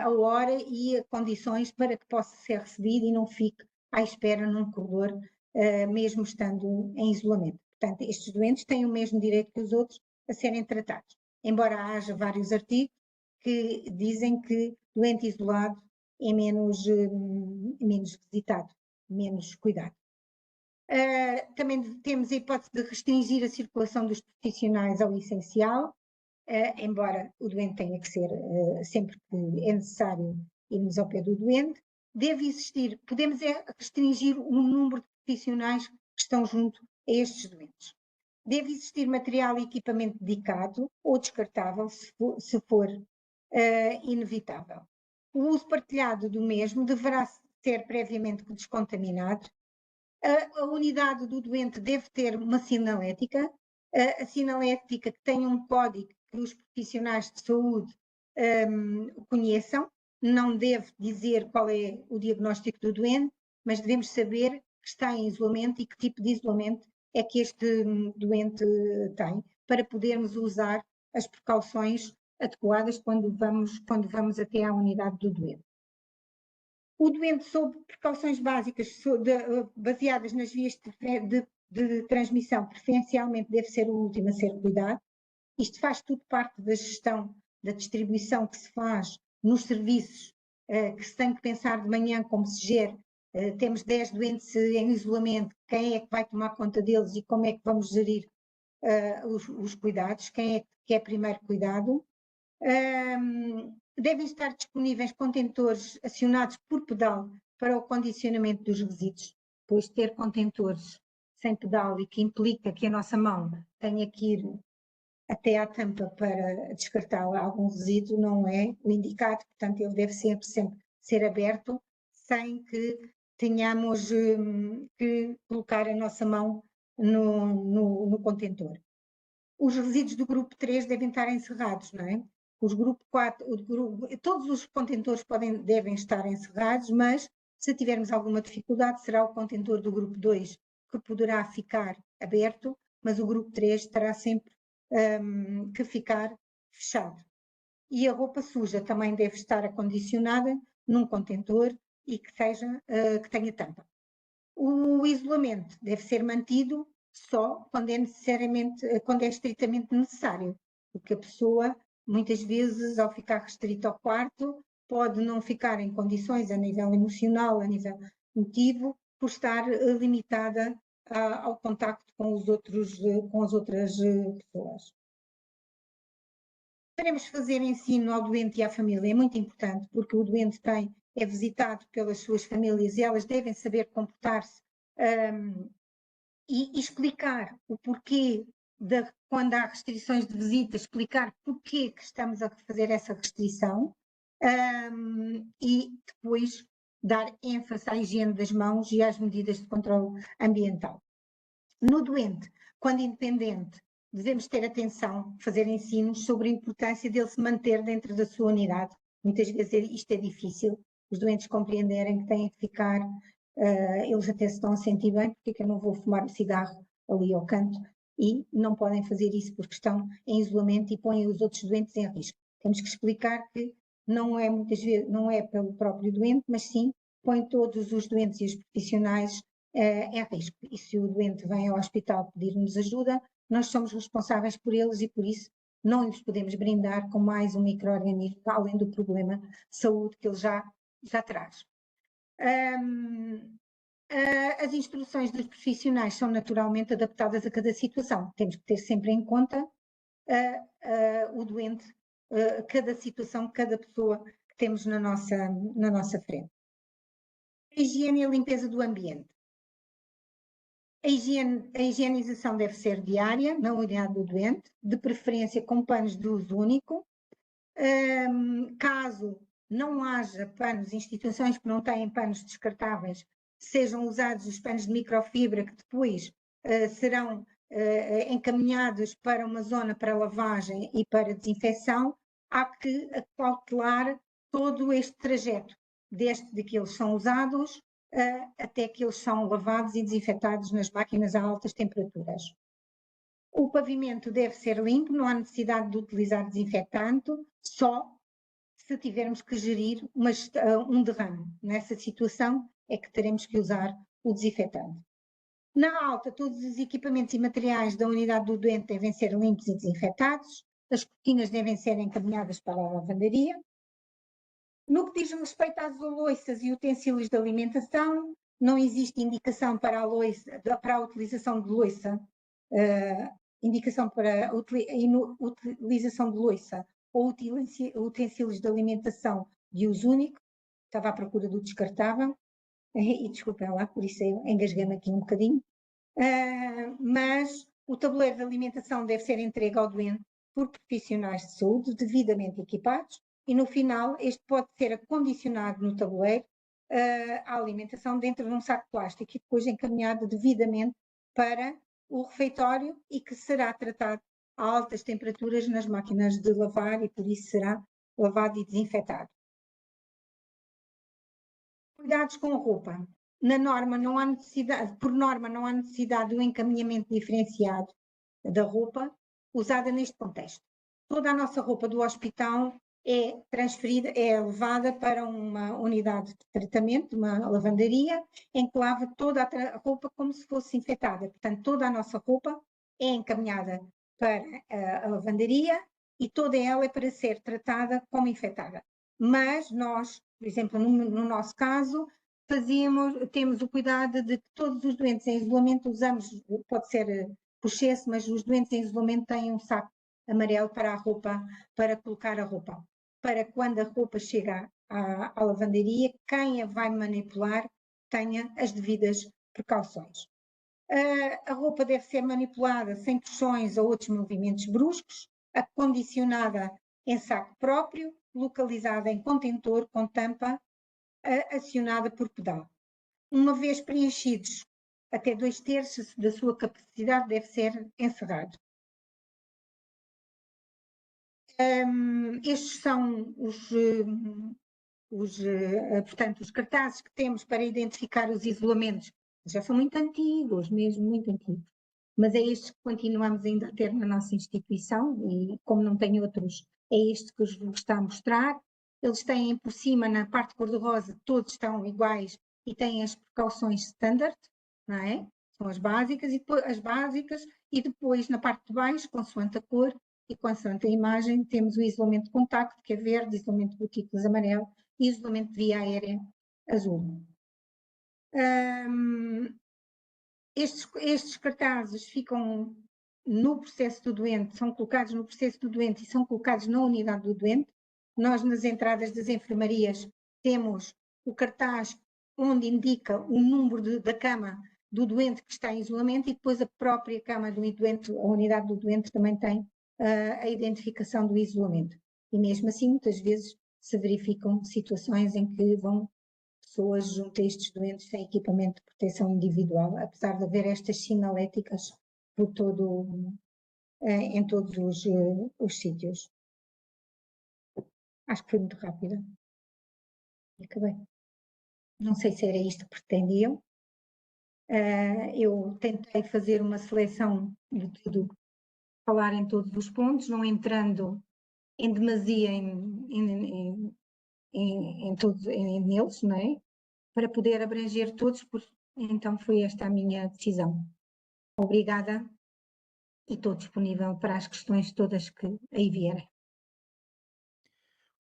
a hora e as condições para que possa ser recebido e não fique à espera num corredor, mesmo estando em isolamento. Portanto, estes doentes têm o mesmo direito que os outros a serem tratados, embora haja vários artigos que dizem que doente isolado é menos visitado, menos cuidado. Também temos a hipótese de restringir a circulação dos profissionais ao essencial, embora o doente tenha que ser, sempre que é necessário, irmos ao pé do doente. Deve existir, podemos restringir o número de profissionais que estão junto a estes doentes. Deve existir material e equipamento dedicado ou descartável, se for inevitável. O uso partilhado do mesmo deverá ser previamente descontaminado. A unidade do doente deve ter uma sinalética, a sinalética que tenha um código que os profissionais de saúde conheçam, não deve dizer qual é o diagnóstico do doente, mas devemos saber que está em isolamento e que tipo de isolamento é que este doente tem, para podermos usar as precauções adequadas quando vamos até à unidade do doente. O doente, sob precauções básicas baseadas nas vias de transmissão, preferencialmente deve ser o último a ser cuidado. Isto faz tudo parte da gestão da distribuição que se faz nos serviços, que se tem que pensar de manhã como se gere. Temos 10 doentes em isolamento, quem é que vai tomar conta deles e como é que vamos gerir os cuidados, quem é que é primeiro cuidado. Devem estar disponíveis contentores acionados por pedal para o condicionamento dos resíduos, pois ter contentores sem pedal e que implica que a nossa mão tenha que ir até à tampa para descartar algum resíduo não é o indicado, portanto ele deve sempre ser aberto sem que tenhamos que colocar a nossa mão no contentor. Os resíduos do grupo 3 devem estar encerrados, não é? Os grupo 4, todos os contentores devem estar encerrados, mas se tivermos alguma dificuldade será o contentor do grupo 2 que poderá ficar aberto, mas o grupo 3 terá sempre que ficar fechado. E a roupa suja também deve estar acondicionada num contentor e que tenha tampa. O isolamento deve ser mantido só quando é estritamente necessário, porque a pessoa, muitas vezes, ao ficar restrita ao quarto, pode não ficar em condições a nível emocional, a nível emotivo, por estar limitada ao contacto com as outras pessoas. Queremos fazer ensino ao doente e à família, é muito importante, porque o doente é visitado pelas suas famílias e elas devem saber comportar-se e explicar o porquê, quando há restrições de visita, explicar porquê que estamos a fazer essa restrição e depois dar ênfase à higiene das mãos e às medidas de controle ambiental. No doente, quando independente, devemos ter atenção, fazer ensinos sobre a importância dele se manter dentro da sua unidade. Muitas vezes isto é difícil, os doentes compreenderem que têm que ficar, eles até se estão a sentir bem, porque é que eu não vou fumar um cigarro ali ao canto, e não podem fazer isso porque estão em isolamento e põem os outros doentes em risco. Temos que explicar que não é muitas vezes, não é pelo próprio doente, mas sim põe todos os doentes e os profissionais em risco. E se o doente vem ao hospital pedir-nos ajuda, nós somos responsáveis por eles e por isso não lhes podemos brindar com mais um micro-organismo, além do problema de saúde que ele já traz. As instruções dos profissionais são naturalmente adaptadas a cada situação. Temos que ter sempre em conta o doente, cada situação, cada pessoa que temos na nossa frente. A higiene e a limpeza do ambiente. A higienização deve ser diária, na unidade do doente, de preferência com panos de uso único. Caso não haja panos, instituições que não têm panos descartáveis, sejam usados os panos de microfibra que depois serão encaminhados para uma zona para lavagem e para desinfecção. Há que cautelar todo este trajeto, desde que eles são usados até que eles são lavados e desinfetados nas máquinas a altas temperaturas. O pavimento deve ser limpo, não há necessidade de utilizar desinfetante, só se tivermos que gerir um derrame. Nessa situação é que teremos que usar o desinfetante. Na alta, todos os equipamentos e materiais da unidade do doente devem ser limpos e desinfetados, as cortinas devem ser encaminhadas para a lavandaria. No que diz respeito às louças e utensílios de alimentação, não existe indicação para a utilização de louça, indicação para a utilização de louça ou utensílios de alimentação de uso único. Estava à procura do descartável, e desculpem lá, por isso eu engasguei-me aqui um bocadinho. Mas o tabuleiro de alimentação deve ser entregue ao doente por profissionais de saúde devidamente equipados, e no final este pode ser acondicionado no tabuleiro à alimentação dentro de um saco de plástico e depois encaminhado devidamente para o refeitório e que será tratado a altas temperaturas nas máquinas de lavar e por isso será lavado e desinfetado. Cuidados com a roupa. Na norma não há necessidade, por norma não há necessidade do encaminhamento diferenciado da roupa usada neste contexto. Toda a nossa roupa do hospital é transferida, é levada para uma unidade de tratamento, uma lavandaria, em que lava toda a roupa como se fosse infectada. Portanto, toda a nossa roupa é encaminhada para a lavandaria e toda ela é para ser tratada como infectada. Mas nós, por exemplo, no nosso caso, temos o cuidado de que todos os doentes em isolamento usamos, pode ser por excesso, mas os doentes em isolamento têm um saco amarelo para a roupa, para colocar a roupa, para quando a roupa chega à lavandaria, quem a vai manipular tenha as devidas precauções. A roupa deve ser manipulada sem puxões ou outros movimentos bruscos, acondicionada em saco próprio, localizada em contentor com tampa, acionada por pedal. Uma vez preenchidos, até 2/3 da sua capacidade deve ser encerrado. Estes são portanto, os cartazes que temos para identificar os isolamentos. Já são muito antigos, mesmo muito antigos, mas é estes que continuamos ainda a ter na nossa instituição e como não tem outros, é este que vos está a mostrar. Eles têm por cima, na parte cor-de-rosa, todos estão iguais e têm as precauções standard, não é? São as básicas e depois na parte de baixo, consoante a cor e consoante a imagem, temos o isolamento de contacto, que é verde, isolamento de gotículas amarelo e isolamento de via aérea azul. Estes cartazes ficam no processo do doente, são colocados no processo do doente e são colocados na unidade do doente. Nós, nas entradas das enfermarias, temos o cartaz onde indica o número da cama do doente que está em isolamento e depois a própria cama do doente, a unidade do doente também tem a identificação do isolamento. E mesmo assim, muitas vezes se verificam situações em que vão pessoas junto a estes doentes sem equipamento de proteção individual, apesar de haver estas sinaléticas por em todos os sítios. Acho que foi muito rápida. Acabei. Não sei se era isto que pretendiam. Eu tentei fazer uma seleção de tudo, falar em todos os pontos, não entrando em demasia neles, não é? Para poder abranger todos, então foi esta a minha decisão. Obrigada e estou disponível para as questões todas que aí vierem.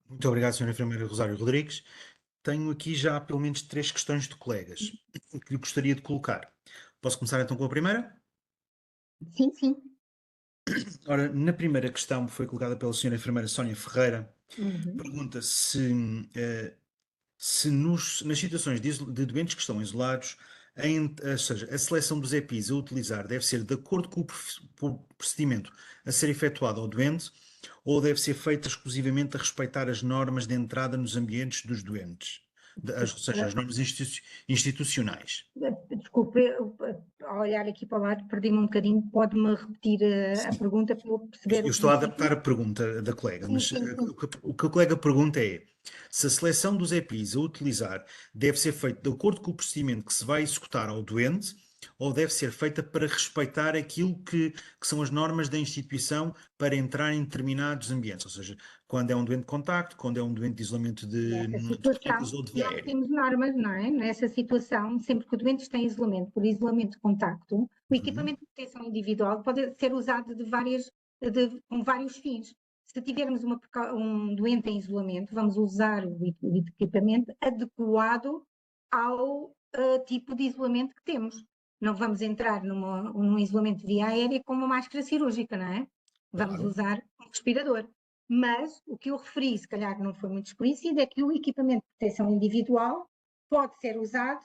Muito obrigado, Sra. Enfermeira Rosário Rodrigues. Tenho aqui já pelo menos 3 questões de colegas que lhe gostaria de colocar. Posso começar então com a primeira? Sim, sim. Ora, na primeira questão foi colocada pela Sra. Enfermeira Sónia Ferreira. Pergunta se nas situações de doentes que estão isolados, Ou seja, a seleção dos EPIs a utilizar deve ser de acordo com o procedimento a ser efetuado ao doente ou deve ser feita exclusivamente a respeitar as normas de entrada nos ambientes dos doentes? Ou seja, as normas institucionais. Desculpe, ao olhar aqui para o lado, perdi-me um bocadinho. Pode-me repetir a pergunta para eu perceber Eu o estou a princípio? adaptar a pergunta da colega, Sim, mas sim, sim. o que a colega pergunta é se a seleção dos EPIs a utilizar deve ser feita de acordo com o procedimento que se vai executar ao doente ou deve ser feita para respeitar aquilo que são as normas da instituição para entrar em determinados ambientes, ou seja, quando é um doente de contacto, quando é um doente de isolamento de Nessa corridas situação, ou de via nós aérea. temos normas, não é? Nessa situação, sempre que o doente está em isolamento, por isolamento de contacto, o equipamento de proteção individual pode ser usado com vários fins. Se tivermos um doente em isolamento, vamos usar o equipamento adequado ao tipo de isolamento que temos. Não vamos entrar num isolamento via aérea com uma máscara cirúrgica, não é? Vamos Claro. usar um respirador. Mas o que eu referi, se calhar não foi muito explícito, é que o equipamento de proteção individual pode ser usado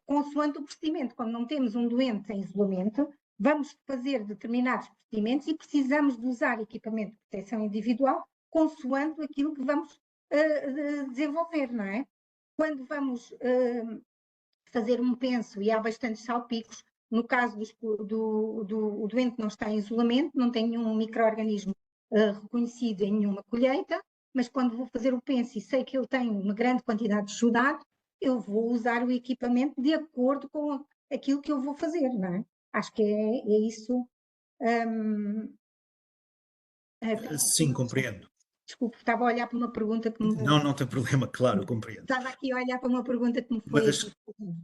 consoante o procedimento. Quando não temos um doente em isolamento, vamos fazer determinados procedimentos e precisamos de usar equipamento de proteção individual consoante aquilo que vamos desenvolver, não é? Quando vamos fazer um penso e há bastantes salpicos, no caso do doente não está em isolamento, não tem nenhum micro-organismo reconhecido em nenhuma colheita, mas quando vou fazer o penso e sei que ele tem uma grande quantidade de exudado, eu vou usar o equipamento de acordo com aquilo que eu vou fazer, não é? Acho que é isso. Sim, compreendo. Desculpe, estava a olhar para uma pergunta que me... Não, não tem problema, claro, compreendo. Estava aqui a olhar para uma pergunta que me Uma foi das, aqui.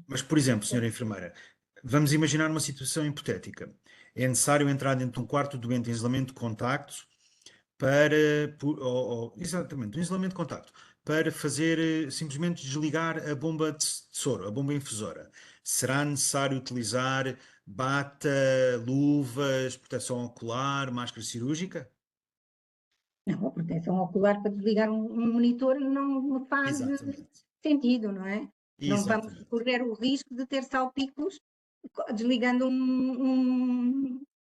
Mas, por exemplo, senhora enfermeira, vamos imaginar uma situação hipotética. É necessário entrar dentro de um quarto doente em isolamento de contacto para, exatamente, um isolamento de contacto, para fazer simplesmente desligar a bomba de soro, a bomba infusora. Será necessário utilizar bata, luvas, proteção ocular, máscara cirúrgica? Não, a proteção ocular para desligar um monitor não me faz Exatamente. sentido, não é? Não vamos Exatamente. correr o risco de ter salpicos desligando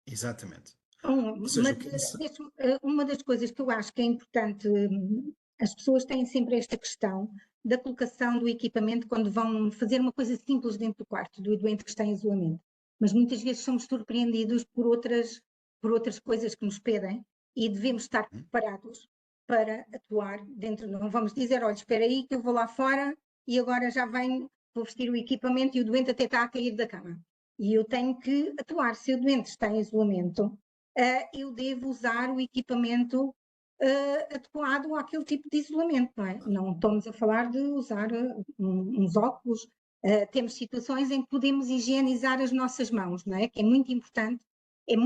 Exatamente. Ou seja, mas uma das coisas que eu acho que é importante, as pessoas têm sempre esta questão da colocação do equipamento quando vão fazer uma coisa simples dentro do quarto do doente que está em isolamento. Mas muitas vezes somos surpreendidos por outras coisas que nos pedem e devemos estar preparados para atuar dentro. Não vamos dizer, olha, espera aí que eu vou lá fora e agora já venho, vou vestir o equipamento e o doente até está a cair da cama. E eu tenho que atuar. Se o doente está em isolamento, eu devo usar o equipamento adequado àquele tipo de isolamento, não é? Não estamos a falar de usar uns óculos. Temos situações em que podemos higienizar as nossas mãos, não é? Que é muito importante, é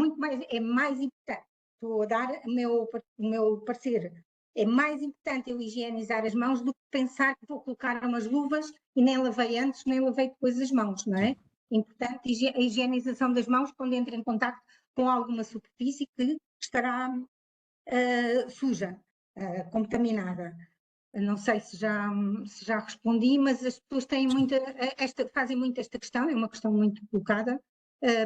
mais importante. Estou a dar o meu parecer. É mais importante eu higienizar as mãos do que pensar que vou colocar umas luvas e nem lavei antes, nem lavei depois as mãos, não é? Importante a higienização das mãos quando entra em contato com alguma superfície que estará suja, contaminada. Não sei se já respondi, mas as pessoas têm fazem muito esta questão, é uma questão muito colocada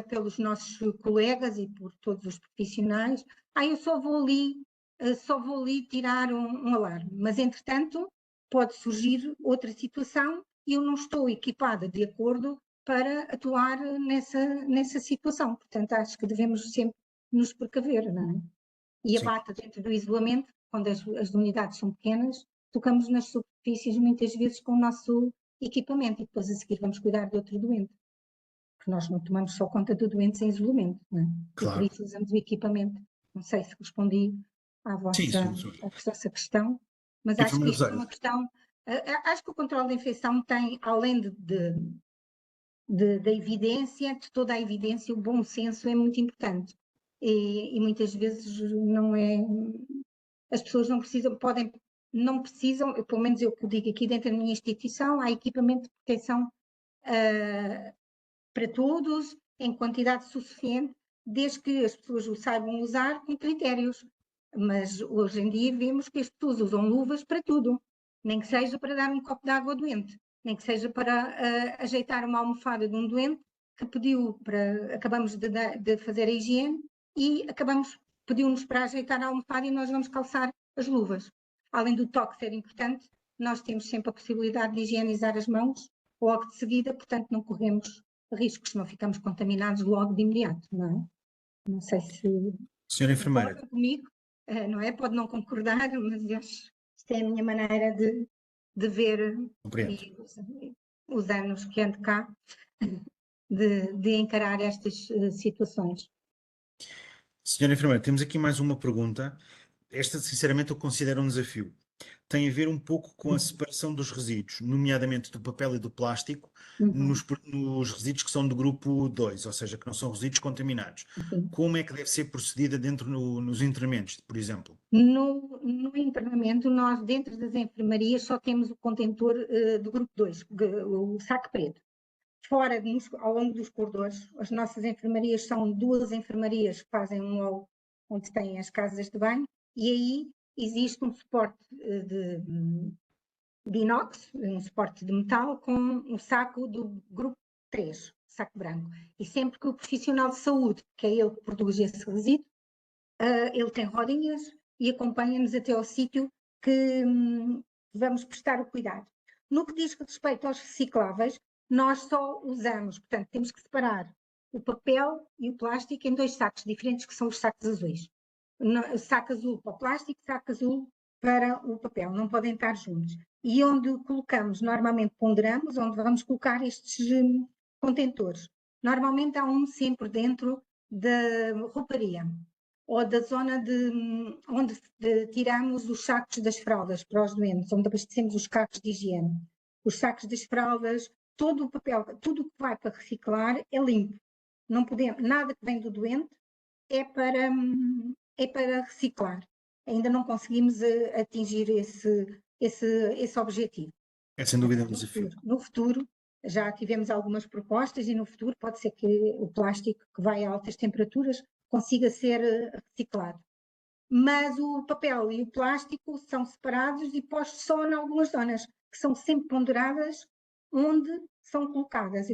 pelos nossos colegas e por todos os profissionais. Eu só vou ali tirar um alarme, mas entretanto pode surgir outra situação e eu não estou equipada de acordo para atuar nessa situação. Portanto, acho que devemos sempre nos precaver, não é? E a Sim. bata dentro do isolamento, quando as unidades são pequenas, tocamos nas superfícies muitas vezes com o nosso equipamento e depois a seguir vamos cuidar de outro doente. Porque nós não tomamos só conta do doente sem isolamento, não é? Claro. E por isso usamos o equipamento. Não sei se respondi à vossa questão, mas acho que isto é uma questão. Acho que o controle da infecção tem, além da evidência, de toda a evidência, o bom senso é muito importante. E muitas vezes não é. As pessoas não precisam, não precisam, pelo menos eu que digo aqui dentro da minha instituição, há equipamento de proteção para todos, em quantidade suficiente, desde que as pessoas o saibam usar com critérios. Mas hoje em dia vemos que as pessoas usam luvas para tudo, nem que seja para dar um copo de água ao doente. nem que seja para ajeitar uma almofada de um doente que pediu para, acabamos de fazer a higiene e pediu-nos para ajeitar a almofada e nós vamos calçar as luvas. Além do toque ser importante, nós temos sempre a possibilidade de higienizar as mãos logo de seguida, portanto não corremos riscos, não ficamos contaminados logo de imediato, não é? Não sei se Senhora enfermeira, concorda comigo, não é? Pode não concordar, mas isto é a minha maneira de ver compreendo. e os anos que ando cá de encarar estas situações. Senhora enfermeira, temos aqui mais uma pergunta. Esta, sinceramente, eu considero um desafio. Tem a ver um pouco com a separação dos resíduos, nomeadamente do papel e do plástico, nos resíduos que são do grupo 2, ou seja, que não são resíduos contaminados. Sim. Como é que deve ser procedida dentro nos internamentos, por exemplo? No internamento, nós dentro das enfermarias só temos o contentor do grupo 2, o saco preto. Fora, ao longo dos corredores, as nossas enfermarias são 2 enfermarias que fazem um hall onde têm as casas de banho, e aí existe um suporte de inox, um suporte de metal, com um saco do grupo 3, saco branco. E sempre que o profissional de saúde, que é ele que produz esse resíduo, ele tem rodinhas e acompanha-nos até ao sítio que vamos prestar o cuidado. No que diz respeito aos recicláveis, nós só usamos, portanto, temos que separar o papel e o plástico em 2 sacos diferentes, que são os sacos azuis. Saco azul para o plástico, saco azul para o papel, não podem estar juntos. E onde colocamos, normalmente ponderamos, onde vamos colocar estes contentores. Normalmente há um sempre dentro da rouparia, ou da zona onde tiramos os sacos das fraldas para os doentes, onde abastecemos os carros de higiene. Os sacos das fraldas, todo o papel, tudo o que vai para reciclar é limpo. Não podemos, nada que vem do doente é para reciclar. Ainda não conseguimos atingir esse objetivo. É sem dúvida um desafio. No futuro, já tivemos algumas propostas e no futuro pode ser que o plástico que vai a altas temperaturas consiga ser reciclado. Mas o papel e o plástico são separados e postos só em algumas zonas, que são sempre ponderadas onde são colocadas.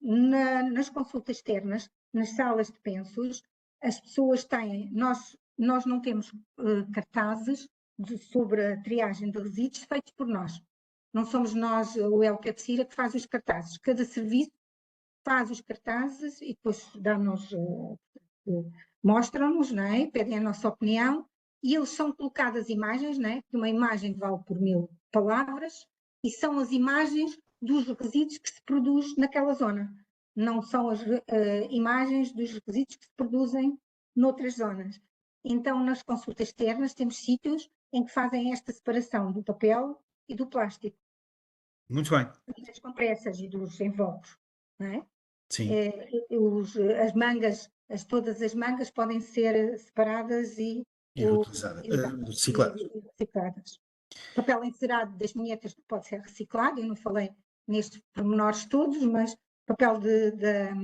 Nas consultas externas, nas salas de pensos, as pessoas têm, nós não temos cartazes sobre a triagem de resíduos feitos por nós. Não somos nós, o El-Cabecira, que faz os cartazes. Cada serviço faz os cartazes e depois dá-nos, mostram-nos, não é? Pedem a nossa opinião e eles são colocadas imagens, não é? Uma imagem vale por 1000 palavras e são as imagens dos resíduos que se produzem naquela zona. Não são as imagens dos resíduos que se produzem noutras zonas. Então, nas consultas externas, temos sítios em que fazem esta separação do papel e do plástico. Muito bem. Das compressas e dos envoltos, não é? Sim. As mangas, todas as mangas podem ser separadas e recicladas. Papel encerado das vinhetas pode ser reciclado, eu não falei nestes pormenores todos, mas papel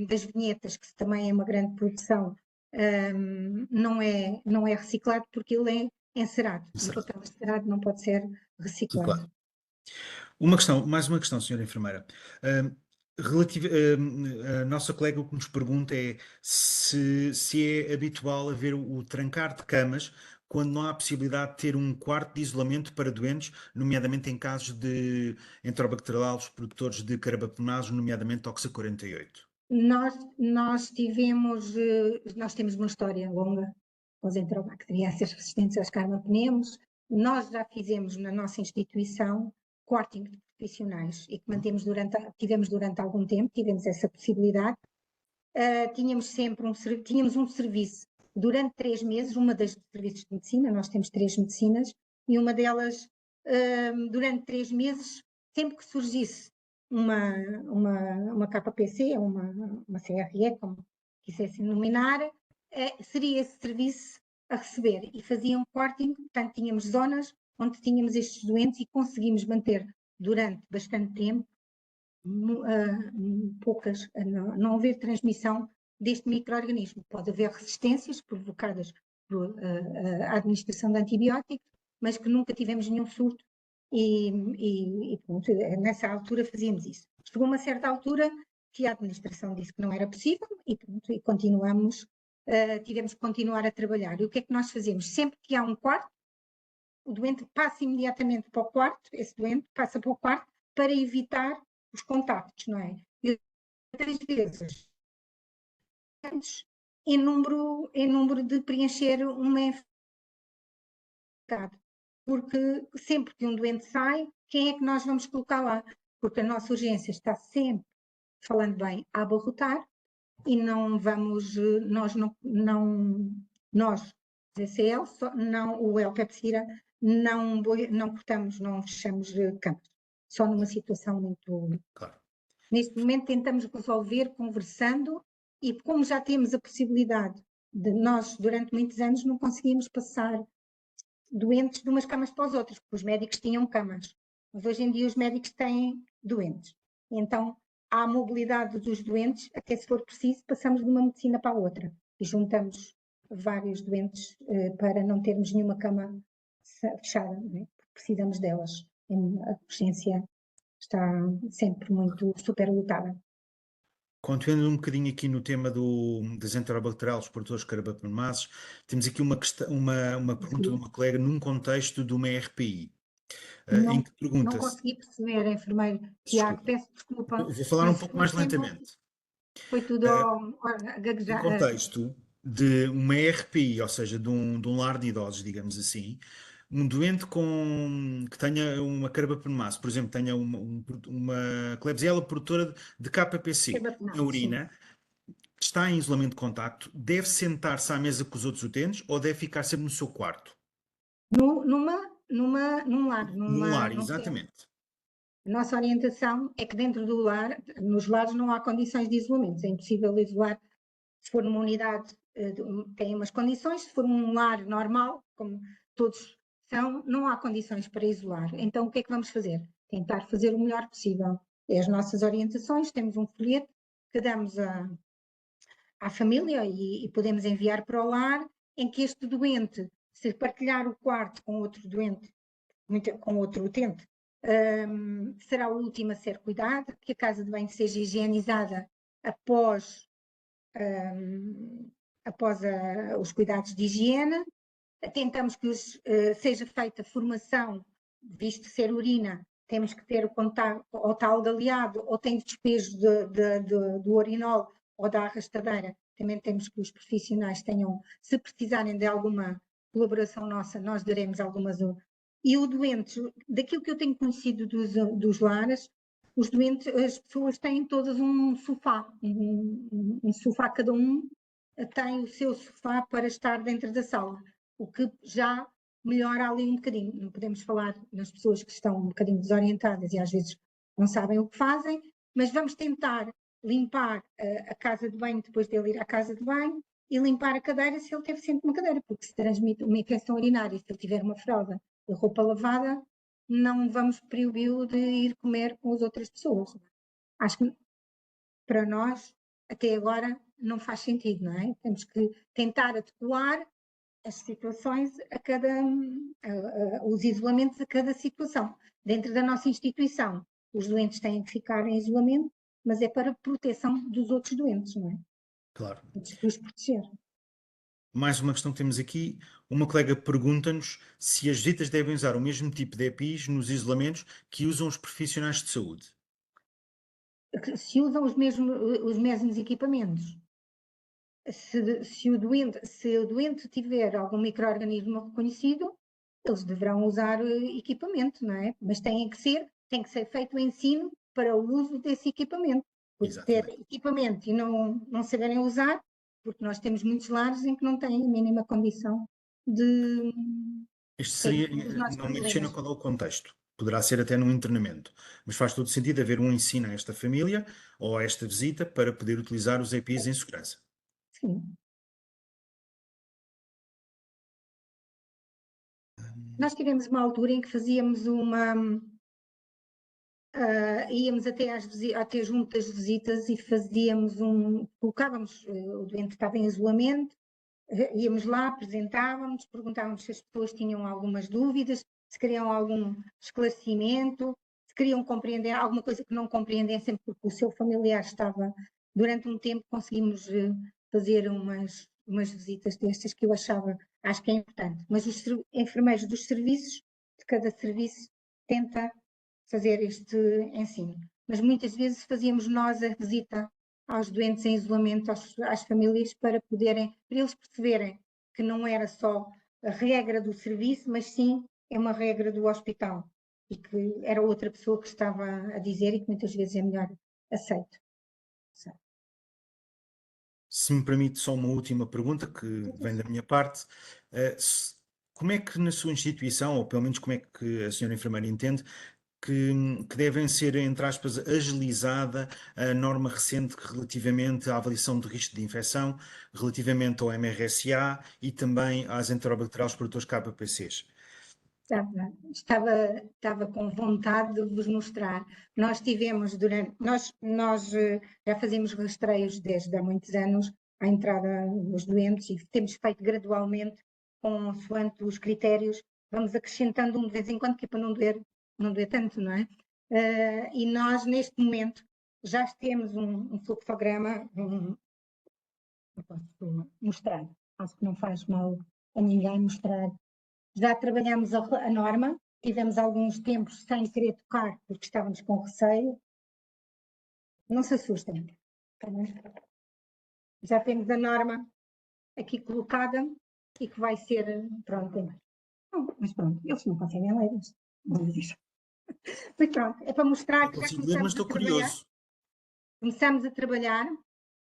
das vinhetas, que também é uma grande produção, não é reciclado porque ele é encerado. O papel encerado não pode ser reciclado. Claro. Mais uma questão, senhora enfermeira. A nossa colega o que nos pergunta é se é habitual haver o trancar de camas quando não há possibilidade de ter um quarto de isolamento para doentes, nomeadamente em casos de enterobacterialos produtores de carbapenemases, nomeadamente Toxa 48. Nós temos uma história longa com as enterobacteriáceas resistentes aos carbapenemos. Nós já fizemos na nossa instituição quarting de profissionais e que tivemos durante algum tempo, tivemos essa possibilidade. Tínhamos um serviço durante 3 meses, uma das serviços de medicina, nós temos 3 medicinas, e uma delas, durante 3 meses, sempre que surgisse uma KPC, uma CRE, como quisessem denominar, seria esse serviço a receber e faziam quarting, portanto tínhamos zonas onde tínhamos estes doentes e conseguimos manter durante bastante tempo não haver transmissão deste micro-organismo. Pode haver resistências provocadas por a administração de antibióticos, mas que nunca tivemos nenhum surto e pronto, nessa altura fazíamos isso. Chegou uma certa altura que a administração disse que não era possível e pronto, e continuamos, tivemos que continuar a trabalhar. E o que é que nós fazemos? Sempre que há um quarto, o doente passa imediatamente para o quarto, esse doente passa para o quarto para evitar os contactos, não é? E 3 vezes em número de preencher uma enfermidade. Porque sempre que um doente sai, quem é que nós vamos colocar lá? Porque a nossa urgência está sempre, falando bem, a abarrotar e não vamos, nós, ZCL, não, o LPEPSIRA, não cortamos, não fechamos camas, só numa situação muito... Claro. Neste momento tentamos resolver conversando e como já temos a possibilidade de nós, durante muitos anos, não conseguimos passar doentes de umas camas para as outras, porque os médicos tinham camas, mas hoje em dia os médicos têm doentes. Então, há a mobilidade dos doentes, até se for preciso, passamos de uma medicina para a outra e juntamos vários doentes para não termos nenhuma cama fechada, não é? Porque precisamos delas. A urgência está sempre muito superlotada. Continuando um bocadinho aqui no tema das enterobacteriales portadores de carbapenemases, temos aqui uma pergunta de uma colega num contexto de uma RPI, em que Não pergunta-se... consegui perceber, enfermeiro Tiago, peço desculpa. Vou falar um pouco mais lentamente. Foi tudo No gaguejar. contexto de uma RPI, ou seja, de um lar de idosos, digamos assim, um doente que tenha uma carbapenemase, por exemplo, tenha uma Klebsiella produtora de KPC na urina, está em isolamento de contacto, deve sentar-se à mesa com os outros utentes ou deve ficar sempre no seu quarto? Num lar. No lar, exatamente. A nossa orientação é que dentro do lar, nos lares não há condições de isolamento, é impossível isolar. Se for numa unidade, tem umas condições, se for um lar normal, como todos são, não há condições para isolar. Então o que é que vamos fazer? Tentar fazer o melhor possível. É as nossas orientações, temos um folheto que damos à família e podemos enviar para o lar, em que este doente, se partilhar o quarto com outro doente, com outro utente, será o último a ser cuidado, que a casa de banho seja higienizada após os cuidados de higiene. Tentamos que seja feita formação, visto ser urina, temos que ter o contato, ou está algaleado, ou tem despejo do urinol ou da arrastadeira. Também temos que os profissionais tenham, se precisarem de alguma colaboração nossa, nós daremos algumas. E o doente, daquilo que eu tenho conhecido dos lares, os doentes, as pessoas têm todas um sofá, um sofá, cada um tem o seu sofá para estar dentro da sala, o que já melhora ali um bocadinho. Não podemos falar nas pessoas que estão um bocadinho desorientadas e às vezes não sabem o que fazem, mas vamos tentar limpar a casa de banho depois dele ir à casa de banho e limpar a cadeira se ele teve sempre uma cadeira, porque se transmite uma infecção urinária, se ele tiver uma fralda e roupa lavada, não vamos proibi-lo de ir comer com as outras pessoas. Acho que para nós, até agora, não faz sentido, não é? Temos que tentar adequar as situações os isolamentos a cada situação. Dentro da nossa instituição, os doentes têm que ficar em isolamento, mas é para proteção dos outros doentes, não é? Claro. De os proteger. Mais uma questão que temos aqui. Uma colega pergunta-nos se as visitas devem usar o mesmo tipo de EPIs nos isolamentos que usam os profissionais de saúde. Se usam os mesmos equipamentos. Se o doente tiver algum micro-organismo reconhecido, eles deverão usar equipamento, não é? Mas tem que ser feito o ensino para o uso desse equipamento. Porque ter equipamento e não saberem usar, porque nós temos muitos lares em que não têm a mínima condição de... Isto seria, não menciona qual é o contexto. Poderá ser até num internamento, mas faz todo sentido haver um ensino a esta família ou a esta visita para poder utilizar os EPIs em segurança. Sim. Nós tivemos uma altura em que fazíamos íamos até junto das visitas e colocávamos, o doente estava em isolamento, íamos lá, apresentávamos, perguntávamos se as pessoas tinham algumas dúvidas, se queriam algum esclarecimento, se queriam compreender alguma coisa que não compreendessem porque o seu familiar estava, durante um tempo conseguimos fazer umas visitas destas que eu acho que é importante, mas os enfermeiros dos serviços, de cada serviço, tenta fazer este ensino, mas muitas vezes fazíamos nós a visita aos doentes em isolamento, às famílias, para eles perceberem que não era só a regra do serviço, mas sim é uma regra do hospital e que era outra pessoa que estava a dizer e que muitas vezes é melhor aceito. Se me permite só uma última pergunta que vem da minha parte, como é que na sua instituição, ou pelo menos como é que a senhora enfermeira entende, que devem ser, entre aspas, agilizada a norma recente relativamente à avaliação de risco de infecção, relativamente ao MRSA e também às enterobacteriais produtores KPCs? Estava com vontade de vos mostrar. Nós tivemos nós já fazemos rastreios desde há muitos anos à entrada dos doentes e temos feito gradualmente consoante os critérios, vamos acrescentando de vez em quando, que é para não doer tanto, não é? E nós neste momento já temos um fluxograma, eu posso mostrar, acho que não faz mal a ninguém mostrar. Já trabalhamos a norma, tivemos alguns tempos sem querer tocar, porque estávamos com receio. Não se assustem. Já temos a norma aqui colocada e que vai ser, pronto. Não, mas pronto, eles não conseguem ler isto. Mas pronto, é para mostrar que já começamos a trabalhar. Começamos a trabalhar,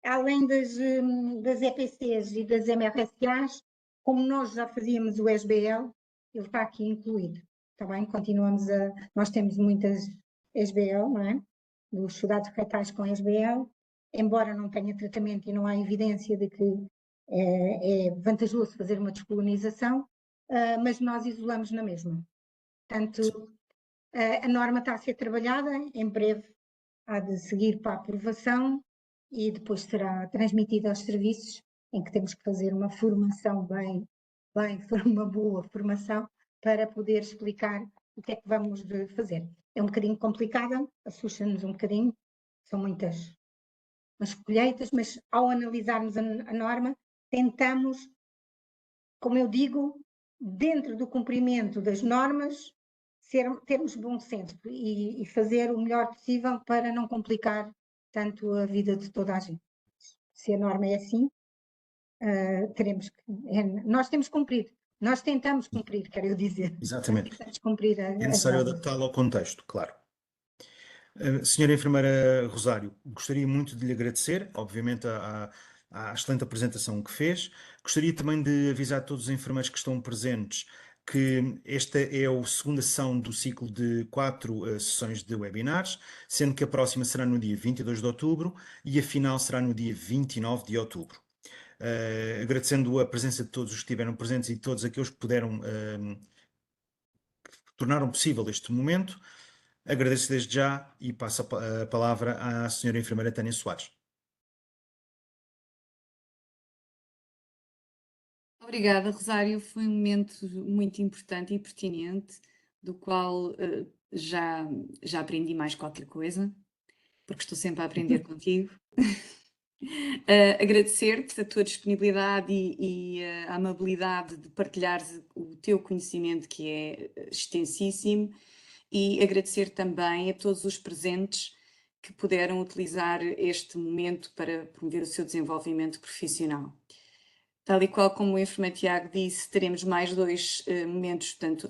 além das EPCs e das MRSAs, como nós já fazíamos o SBL, ele está aqui incluído, está bem? Nós temos muitas SBL, não é? Dos sudados retais com SBL, embora não tenha tratamento e não há evidência de que é vantajoso fazer uma descolonização, mas nós isolamos na mesma. Portanto, a norma está a ser trabalhada, em breve há de seguir para a aprovação e depois será transmitida aos serviços, em que temos que fazer uma formação uma boa formação para poder explicar o que é que vamos fazer. É um bocadinho complicada, assusta-nos um bocadinho, são muitas as colheitas, mas ao analisarmos a norma, tentamos, como eu digo, dentro do cumprimento das normas, termos bom senso e fazer o melhor possível para não complicar tanto a vida de toda a gente. Se a norma é assim, nós temos que cumprir. Nós tentamos cumprir, quero eu dizer. Exatamente. Tentamos cumprir É necessário adaptá-lo ao contexto, claro. Senhora Enfermeira Rosário, gostaria muito de lhe agradecer, obviamente, à excelente apresentação que fez. Gostaria também de avisar a todos os enfermeiros que estão presentes que esta é a segunda sessão do ciclo de 4 sessões de webinars, sendo que a próxima será no dia 22 de outubro e a final será no dia 29 de outubro. Agradecendo a presença de todos os que estiveram presentes e todos aqueles que puderam tornaram possível este momento. Agradeço desde já e passo a palavra à senhora enfermeira Tânia Soares. Obrigada, Rosário. Foi um momento muito importante e pertinente, do qual já aprendi mais qualquer coisa, porque estou sempre a aprender contigo. Agradecer-te a tua disponibilidade e a amabilidade de partilhares o teu conhecimento, que é extensíssimo, e agradecer também a todos os presentes que puderam utilizar este momento para promover o seu desenvolvimento profissional. Tal e qual como o enfermeiro Tiago disse, teremos mais 2 momentos, portanto,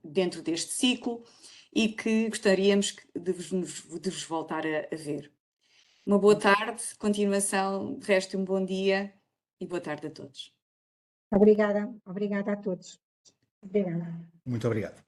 dentro deste ciclo e que gostaríamos de vos voltar a ver. Uma boa tarde, continuação, de resto um bom dia e boa tarde a todos. Obrigada a todos. Obrigada. Muito obrigado.